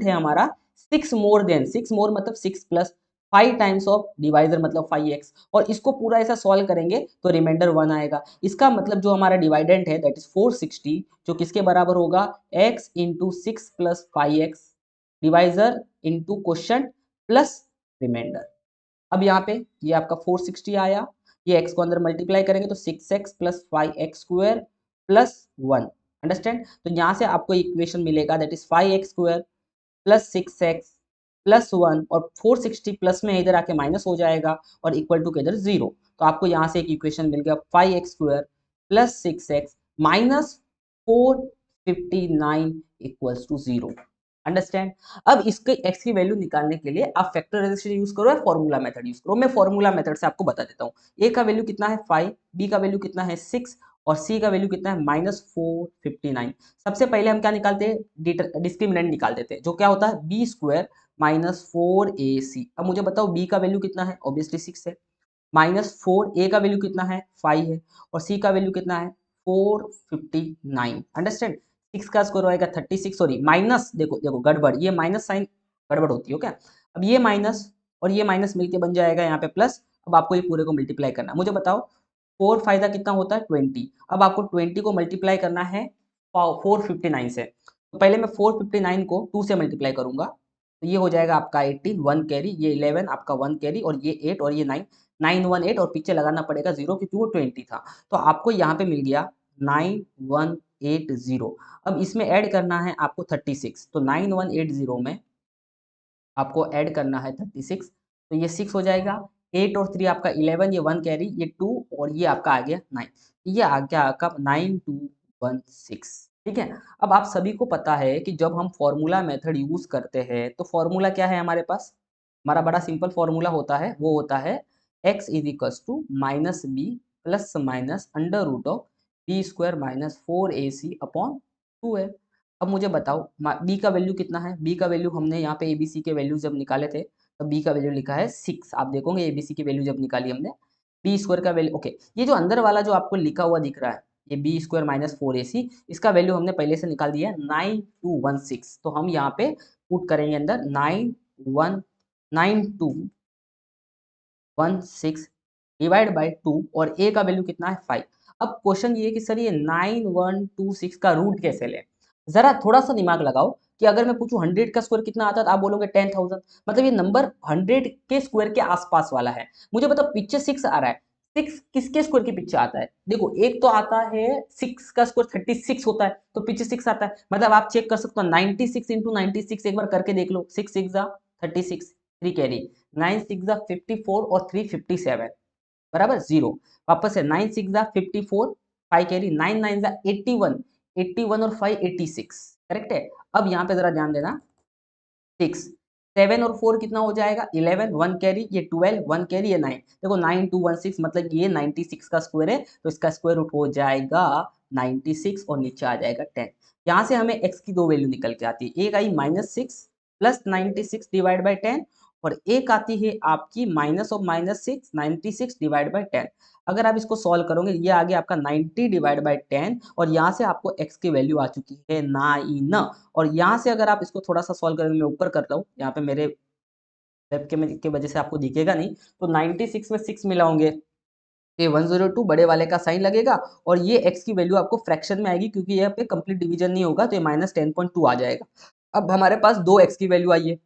है हमारा 6 मोर देन, 6 मोर मतलब 6 प्लस 5 टाइम्स ऑफ डिवाइजर मतलब 5x, और इसको पूरा ऐसा सॉल्व करेंगे तो रिमाइंडर 1 आएगा। इसका मतलब जो हमारा डिवाइडेंट है दैट इज 460, जो किसके बराबर होगा x into 6 plus 5x divisor into quotient plus remainder. अब यहाँ पे ये आपका 460 आया, ये x को अंदर मल्टीप्लाई करेंगे तो 6x plus 5x square plus 1। Understand? तो यहाँ से आपको इक्वेशन मिलेगा that is 5x square plus 6x plus 1 और 460 प्लस में इधर आके माइनस हो जाएगा और इक्वल टू के इधर 0। तो आपको यहाँ से एक इक्वेशन मिल गया 5x square plus 6x minus 459 equals to 0। Understand? अब इसके x की वैल्यू निकालने के लिए आप फैक्टराइजेशन यूज करो या फॉर्मूला मेथड यूज करो। मैं फॉर्मूला मेथड से आपको बता देता हूँ। a का वैल्यू कितना है 5, b का वैल्यू कितना है 6 और c का वैल्यू कितना है -459। सबसे पहले हम क्या निकालते हैं डिस्क्रिमिनेंट निकाल देते हैं, जो क्या होता है बी स्क्वायर माइनस 4ac। अब मुझे बताओ b का वैल्यू कितना है, ऑब्वियसली 6 है, -4, a का वैल्यू कितना है 5 है और c का वैल्यू कितना है 459। अंडरस्टैंड? 6 का स्क्वायर आएगा 36, सॉरी माइनस, देखो देखो गड़बड़, ये माइनस साइन गड़बड़ होती है क्या। अब ये माइनस और ये माइनस मिलके बन जाएगा यहाँ पे प्लस। अब आपको ये पूरे को मल्टीप्लाई करना है। मुझे बताओ 4 फायदा कितना होता है 20। अब आपको 20 को मल्टीप्लाई करना है 459 से, तो पहले मैं 459 को 2 से मल्टीप्लाई करूंगा तो ये हो जाएगा आपका 18, 1 कैरी, ये 11 आपका 1 कैरी और ये 8 और ये 9, 918 और पीछे लगाना पड़ेगा 0 क्योंकि वो 20 था। तो आपको यहाँ पे मिल गया 9180। अब इसमें ऐड करना है आपको 36, तो 9180 में आपको ऐड करना है 36, तो ये 6 हो जाएगा, 8 और 3 आपका 11, ये 1 कैरी, ये 2 और ये आपका आ गया 9, ये आ गया आपका 9216। ठीक है। अब आप सभी को पता है कि जब हम फॉर्मूला मेथड यूज करते हैं तो फॉर्मूला क्या है हमारे पास, हमारा बड़ा सिंपल फॉर्मूला होता है, वो होता है x is equals to minus B plus minus under root of B square minus 4ac upon 2a। अब मुझे बताओ b का वैल्यू कितना है, b का वैल्यू हमने यहाँ पे abc के वैल्यू जब निकाले थे तो b का वैल्यू लिखा है 6। आप देखोगे abc की वैल्यू जब निकाली हमने, बी स्क्वायर का वैल्यू, ओके, ये जो अंदर वाला जो आपको लिखा हुआ दिख रहा है ये बी स्क्वायर माइनस 4ac, इसका वैल्यू हमने पहले से निकाल दिया है 9216। तो हम यहाँ पे पुट करेंगे अंदर 9216 डिवाइड बाई 2 और a का वैल्यू कितना है 5। अब क्वेश्चन ये कि सर ये 9126 का रूट कैसे लें, जरा थोड़ा सा दिमाग लगाओ कि अगर मैं पूछूं 100 का स्क्वायर कितना आता है तो आप बोलोगे 10,000, मतलब ये नंबर 100 के स्क्वायर के आसपास वाला है। मुझे बताओ पीछे 6 आ रहा है, 6 किसके स्क्वायर के पीछे आता है? देखो एक तो आता है 6 का स्क्वायर 36 होता है, तो पीछे 6 आता है, मतलब आप चेक कर सकते हो 96 इंटू 96 एक बार करके देख लो। 6 6 जा 36, 3 कैरी, 9 6 जा 54 और 3 57 बराबर 0। वापस से 9 6 जा 54, 5 कैरी, 9 9 जा 81, 81 और 5 86, करेक्ट है। अब यहाँ पे जरा ध्यान देना, 6 7 और 4 कितना हो जाएगा 11, 1 कैरी, ये 12, 1 कैरी, ये 9। देखो 9 2 1 6 मतलब ये 96 का स्क्वायर है, तो इसका स्क्वायर रूट हो जाएगा 96 और नीचे आ जाएगा 10। यहाँ से हमें x की दो वैल्यू निकल के आती है, एक आई -6 प्लस 96 डिवाइड बाई 10, और एक आती है आपकी माइनस ऑफ -6 96 डिवाइड बाई 10। अगर आप इसको सॉल्व करोगे, ये आ गया आपका 90 डिवाइड बाई 10, और यहाँ से आपको x की वैल्यू आ चुकी है 9। और यहाँ से अगर आप इसको थोड़ा सा सॉल्व करेंगे, मैं ऊपर करता हूँ, यहाँ पे मेरे वेब के वजह से आपको दिखेगा नहीं, तो 96 में 6 मिलाओगे, ये 102 बड़े वाले का साइन लगेगा, और ये x की वैल्यू आपको फ्रैक्शन में आएगी, क्योंकि यहाँ पे कंप्लीट डिवीजन नहीं होगा, तो ये -10.2 आ जाएगा। अब हमारे पास दो x की वैल्यू आई है,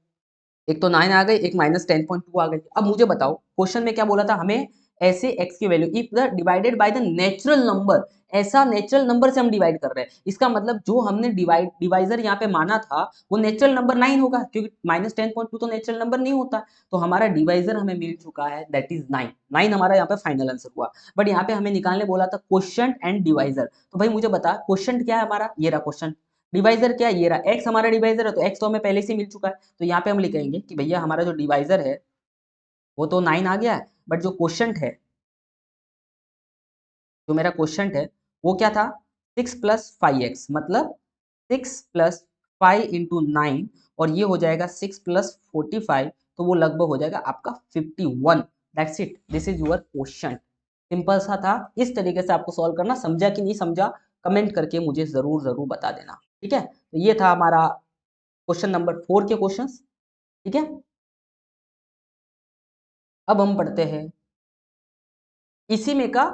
एक तो 9 आ गई, एक -10.2 आ गई। अब मुझे बताओ क्वेश्चन में क्या बोला था हमें, ऐसे x की value if the divided by the natural number, ऐसा नेचुरल नंबर से हम डिवाइड कर रहे हैं, इसका मतलब जो हमने डिवाइजर यहाँ पे माना था वो नेचुरल नंबर 9 होगा, क्योंकि -10.2 तो नेचुरल नंबर नहीं होता। तो हमारा डिवाइजर हमें मिल चुका है, दैट इज 9। 9 हमारा यहाँ पे फाइनल आंसर हुआ। बट यहाँ पे हमें निकालने बोला था क्वेश्चन एंड डिवाइजर, तो भाई मुझे बता क्वेश्चन क्या है हमारा, ये रहा क्वेश्चन, डिवाइजर क्या है, ये रहा x हमारा डिवाइजर है, तो x तो हमें पहले से मिल चुका है, तो यहाँ पे हम लिखेंगे कि भैया हमारा जो डिवाइजर है वो तो 9 आ गया है, बट जो क्वेश्चन है, जो मेरा क्वेश्चन है वो क्या था, 6 प्लस 5x, मतलब 6 प्लस 5 इंटू 9, और ये हो जाएगा 6 प्लस 45, तो वो लगभग हो जाएगा आपका 51। That's it, this is your question. Simple सा था, इस तरीके से आपको सॉल्व करना, समझा कि नहीं समझा कमेंट करके मुझे जरूर जरूर बता देना, ठीक है। तो ये था हमारा क्वेश्चन नंबर 4 के क्वेश्चंस, ठीक है। अब हम पढ़ते हैं इसी में का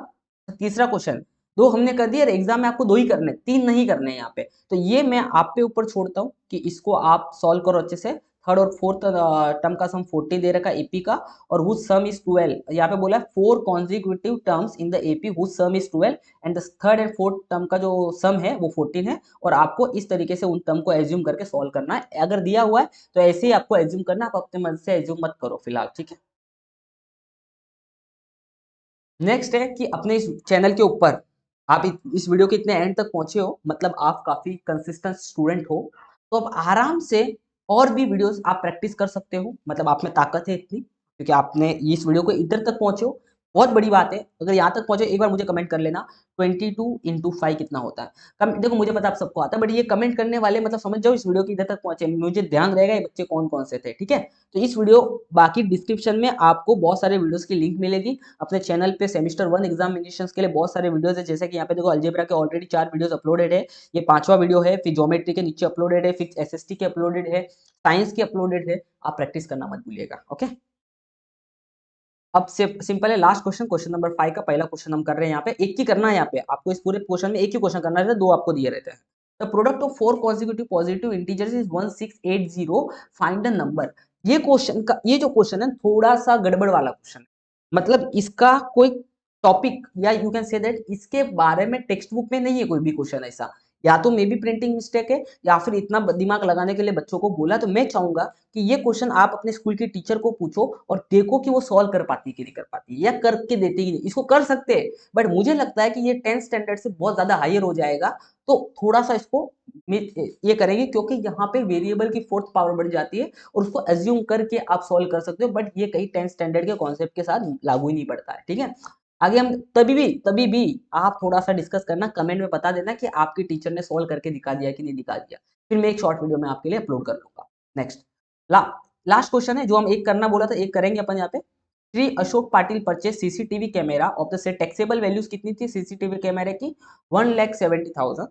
तीसरा क्वेश्चन। दो हमने कर दिया, एग्जाम में आपको दो ही करने, तीन नहीं करने यहाँ पे, तो ये मैं आप पे ऊपर छोड़ता हूँ कि इसको आप सॉल्व करो अच्छे से। थर्ड और फोर्थ टर्म का सम 40 दे रखा है एपी का, और हुज सम इज 12, यहाँ पे बोला है 4 consecutive terms in the AP whose sum is 12, and the third and fourth term का जो सम है वो 14 है, और आपको इस तरीके से उन टर्म को एज्यूम करके सॉल्व करना है। अगर दिया हुआ है तो ऐसे ही आपको एज्यूम करना है, आप अपने मन से एज्यूम मत करो फिलहाल, ठीक है। नेक्स्ट है कि अपने इस चैनल के ऊपर आप इस वीडियो के इतने एंड तक पहुंचे हो, मतलब आप काफी कंसिस्टेंट स्टूडेंट हो, तो आप आराम से और भी वीडियोस आप प्रैक्टिस कर सकते हो, मतलब आप में ताकत है इतनी, क्योंकि आपने इस वीडियो को इधर तक पहुंचे हो, बहुत बड़ी बात है। अगर यहाँ तक पहुंचे, एक बार मुझे कमेंट कर लेना 22 इंटू 5 कितना होता है। देखो मुझे पता आप सबको आता है, बट ये कमेंट करने वाले मतलब समझ जाओ इस वीडियो की इधर तक पहुंचे, मुझे ध्यान रहेगा ये बच्चे कौन कौन से थे, ठीक है। तो इस वीडियो, बाकी डिस्क्रिप्शन में आपको बहुत सारे वीडियोस की लिंक मिलेगी। अपने चैनल पे सेमेस्टर 1 एग्जामिनेशंस के लिए बहुत सारे वीडियोस है, जैसे कि यहाँ पे देखो अलजेब्रा के ऑलरेडी 4 वीडियोस अपलोडेड है, ये 5वां वीडियो है, फिर ज्योमेट्री के नीचे अपलोडेड है, फिर एसएसटी के अपलोडेड है, साइंस के अपलोडेड है। आप प्रैक्टिस करना मत भूलिएगा, ओके। अब से सिंपल है, लास्ट क्वेश्चन, क्वेश्चन नंबर 5 का पहला क्वेश्चन हम कर रहे हैं। यहाँ पे एक ही करना है, यहाँ पे आपको इस पूरे क्वेश्चन में एक ही क्वेश्चन करना रहता है, दो आपको दिए रहते हैं। The product of 4 consecutive positive integers is 1680, find the number. ये क्वेश्चन का, ये जो क्वेश्चन है थोड़ा सा गड़बड़ वाला क्वेश्चन है, मतलब इसका कोई टॉपिक, या यू कैन से दैट इसके बारे में टेक्स्ट बुक में नहीं है कोई भी क्वेश्चन ऐसा, या तो मे बी प्रिंटिंग मिस्टेक है, या फिर इतना दिमाग लगाने के लिए बच्चों को बोला। तो मैं चाहूंगा कि ये क्वेश्चन आप अपने स्कूल की टीचर को पूछो और देखो कि वो सॉल्व कर पाती है कि नहीं कर पाती, या करके देती ही नहीं। इसको कर सकते हैं, बट मुझे लगता है कि ये 10th स्टैंडर्ड से बहुत ज्यादा हायर हो जाएगा, तो थोड़ा सा इसको ये करेंगे, क्योंकि यहाँ पे वेरिएबल की फोर्थ पावर बढ़ जाती है, और उसको एज्यूम करके आप सॉल्व कर सकते हो, बट ये कहीं 10th स्टैंडर्ड के कॉन्सेप्ट के साथ लागू ही नहीं पड़ता है, ठीक है। आगे हम तभी भी आप थोड़ा सा डिस्कस करना, कमेंट में बता देना कि आपकी टीचर ने सॉल्व करके दिखा दिया कि नहीं दिखा दिया, फिर मैं एक शॉर्ट वीडियो में आपके लिए अपलोड कर लूंगा। नेक्स्ट ला लास्ट क्वेश्चन है जो हम एक करना बोला था, एक करेंगे अपन यहाँ पे। Shri Ashok Patil purchase CCTV camera off the set, taxable values कितनी थी सीसीटीवी कैमरे की, 1,70,000।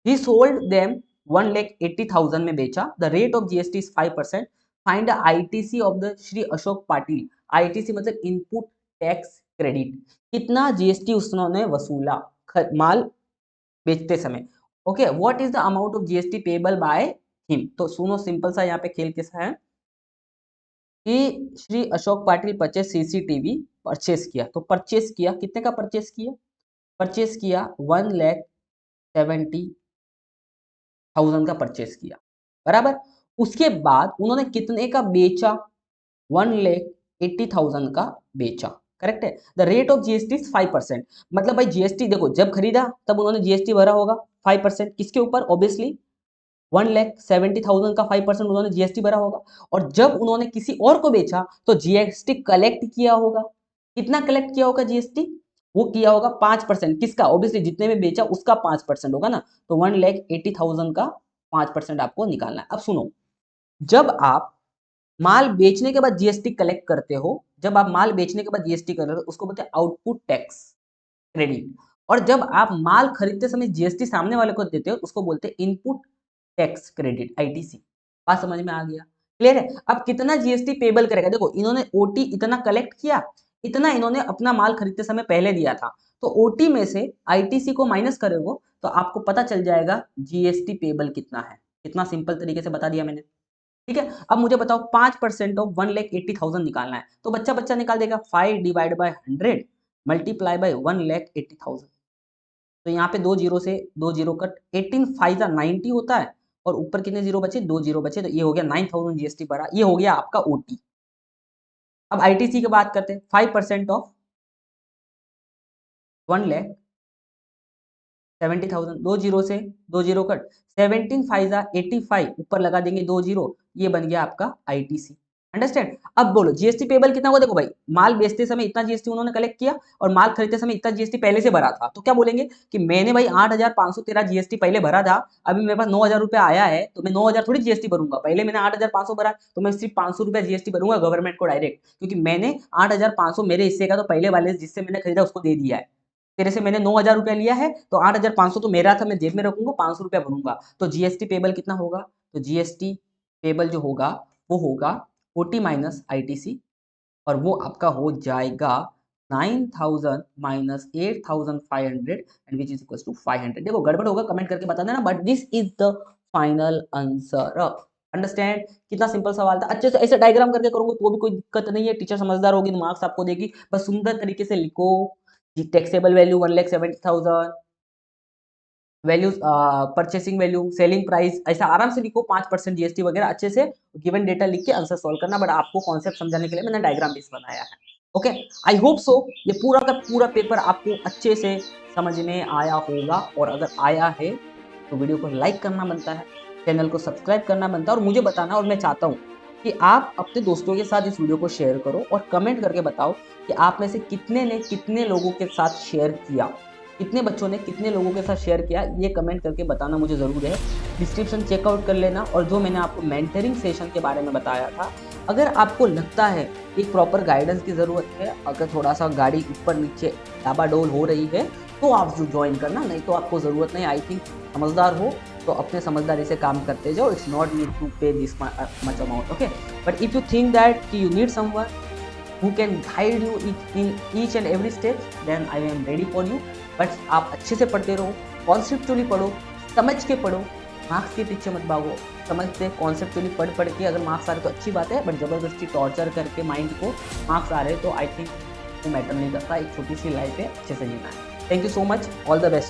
ही सोल्ड देम 1,80,000 में बेचा, the rate of GST is 5%। Find the ITC of the Shri Ashok Patil, ITC मतलब इनपुट टैक्स क्रेडिट, कितना जीएसटी उन्होंने वसूला माल बेचते समय। Okay, what is the amount of GST payable by him. तो सुनो सिंपल सा यहाँ पे खेल कैसा है, कि Shri Ashok Patil purchase CCTV purchase किया, तो परचेस किया कितने का परचेस किया? परचेस किया 1,70,000 का परचेस किया, बराबर। उसके बाद उन्होंने कितने का बेचा? 1,80,000 का बेचा, करेक्ट है। द रेट ऑफ जीएसटी 5%, मतलब भाई जीएसटी देखो, जब खरीदा तब उन्होंने जीएसटी भरा होगा 5%, किसके ऊपर? ऑब्वियसली 1,70,000 का 5% उन्होंने जीएसटी भरा होगा। और जब उन्होंने किसी और को बेचा तो जीएसटी कलेक्ट किया होगा। कितना कलेक्ट किया होगा जीएसटी? वो किया होगा 5%, किसका? ऑब्वियसली जितने में बेचा उसका 5% होगा ना, तो 1,80,000 का 5% आपको निकालना है। अब सुनो, जब आप माल बेचने के बाद जीएसटी कलेक्ट करते हो, जब आप माल बेचने के बाद जीएसटी कर रहे हो, उसको बोलते हैं आउटपुट टैक्स क्रेडिट। और जब आप माल खरीदते समय जीएसटी सामने वाले को देते हो, उसको बोलते हैं इनपुट टैक्स क्रेडिट, आईटीसी। बात समझ में आ गया? क्लियर है? अब कितना जीएसटी पेबल करेगा? देखो, इन्होंने ओटी इतना कलेक्ट किया, इतना इन्होंने अपना माल खरीदते समय पहले दिया था, तो ओटी में से आईटीसी को माइनस करोगे तो आपको पता चल जाएगा जीएसटी पेबल कितना है। कितना सिंपल तरीके से बता दिया मैंने, ठीक है। अब मुझे बताओ 5% ऑफ 1,80,000 निकालना है, तो बच्चा बच्चा निकाल देगा। 5 डिवाइड बाय 100 मल्टीप्लाई बाय 1,80,000, तो यहाँ पे 2 जीरो से 2 जीरो कट, 18 5 90 होता है, और ऊपर कितने जीरो बचे? 2 जीरो बचे, तो ये हो गया 9,000 जीएसटी भरा, ये हो गया आपका ओटी। अब आईटीसी की बात करते हैं। 5% ऑफ 1,70,000, 2 जीरो से 2 जीरो कट, 17 5 85, ऊपर लगा देंगे 2 जीरो, ये बन गया आपका आईटीसी। अंडरस्टैंड? अब बोलो जीएसटी पेबल कितना हुआ? देखो भाई, माल बेचते समय इतना जीएसटी उन्होंने कलेक्ट किया और माल खरीदते समय इतना जीएसटी पहले से भरा था, तो क्या बोलेंगे कि मैंने भाई 8,513 जीएसटी पहले भरा था, अभी मेरे पास 9,000 रुपया आया है, तो मैं 9,000 थोड़ी जीएसटी भरूंगा, पहले मैंने 8,500 भरा, तो मैं सिर्फ 500 रुपया जीएसटी भरूंगा गवर्नमेंट को डायरेक्ट, क्योंकि मैंने 8,500 मेरे हिस्से का तो पहले वाले जिससे मैंने खरीदा उसको दे दिया है। तेरे से मैंने 9,000 रुपया लिया है, तो 8,500 तो मेरा था, मैं जेब में रखूंगा, 500 रुपया भरूंगा, तो जीएसटी पेबल कितना होगा? तो जीएसटी पेबल जो होगा वो होगा ओटी माइनस आईटीसी, और वो आपका हो जाएगा 9,000 minus 8,500 and which is equal to 500। देखो गड़बड़ होगा कमेंट करके बता देना, but this is the final answer. Understand? कितना सिंपल सवाल था। अच्छे से ऐसे डायग्राम करके करूंगा तो भी कोई दिक्कत नहीं है, टीचर समझदार होगी तो मार्क्स आपको देगी, बस सुंदर तरीके से लिखो। Taxable value 1,70,000, values purchasing value, selling price, ऐसा आराम से लिखो। 5% जीएसटी वगैरह अच्छे से गिवन डेटा लिख के आंसर सॉल्व करना, बट आपको कॉन्सेप्ट समझाने के लिए मैंने डायग्राम बेस बनाया है। ओके, आई होप सो ये पूरा का पूरा पेपर आपको अच्छे से समझ में आया होगा, और अगर आया है तो वीडियो को लाइक करना बनता है, चैनल को सब्सक्राइब करना बनता है, और मुझे बताना, और मैं चाहता हूँ कि आप अपने दोस्तों के साथ इस वीडियो को शेयर करो और कमेंट करके बताओ कि आप में से कितने ने कितने लोगों के साथ शेयर किया, कितने बच्चों ने कितने लोगों के साथ शेयर किया, ये कमेंट करके बताना मुझे ज़रूर है। डिस्क्रिप्शन चेकआउट कर लेना, और जो मैंने आपको मेंटरिंग सेशन के बारे में बताया था, अगर आपको लगता है एक प्रॉपर गाइडेंस की ज़रूरत है, अगर थोड़ा सा गाड़ी ऊपर नीचे डाबाडोल हो रही है, तो आप जो ज्वाइन करना, नहीं तो आपको ज़रूरत नहीं। आई थिंक समझदार हो तो अपने समझदारी से काम करते जाओ, it's not need to pay this much amount, okay. But if you think that you need someone who can guide you in each and every step, then I am ready for you। But आप अच्छे से पढ़ते रहो, conceptually पढ़ो, समझ के पढ़ो, marks के पीछे मत भागो। समझते कॉन्सेप्चुअली पढ़ के अगर मार्क्स आ रहे तो अच्छी बात है, बट ज़बरदस्ती टॉर्चर करके माइंड को मार्क्स आ रहे तो आई थिंक वो मैटर नहीं करता। एक छोटी सी लाइफ है, अच्छे से जीना है। Thank you so much, all the best.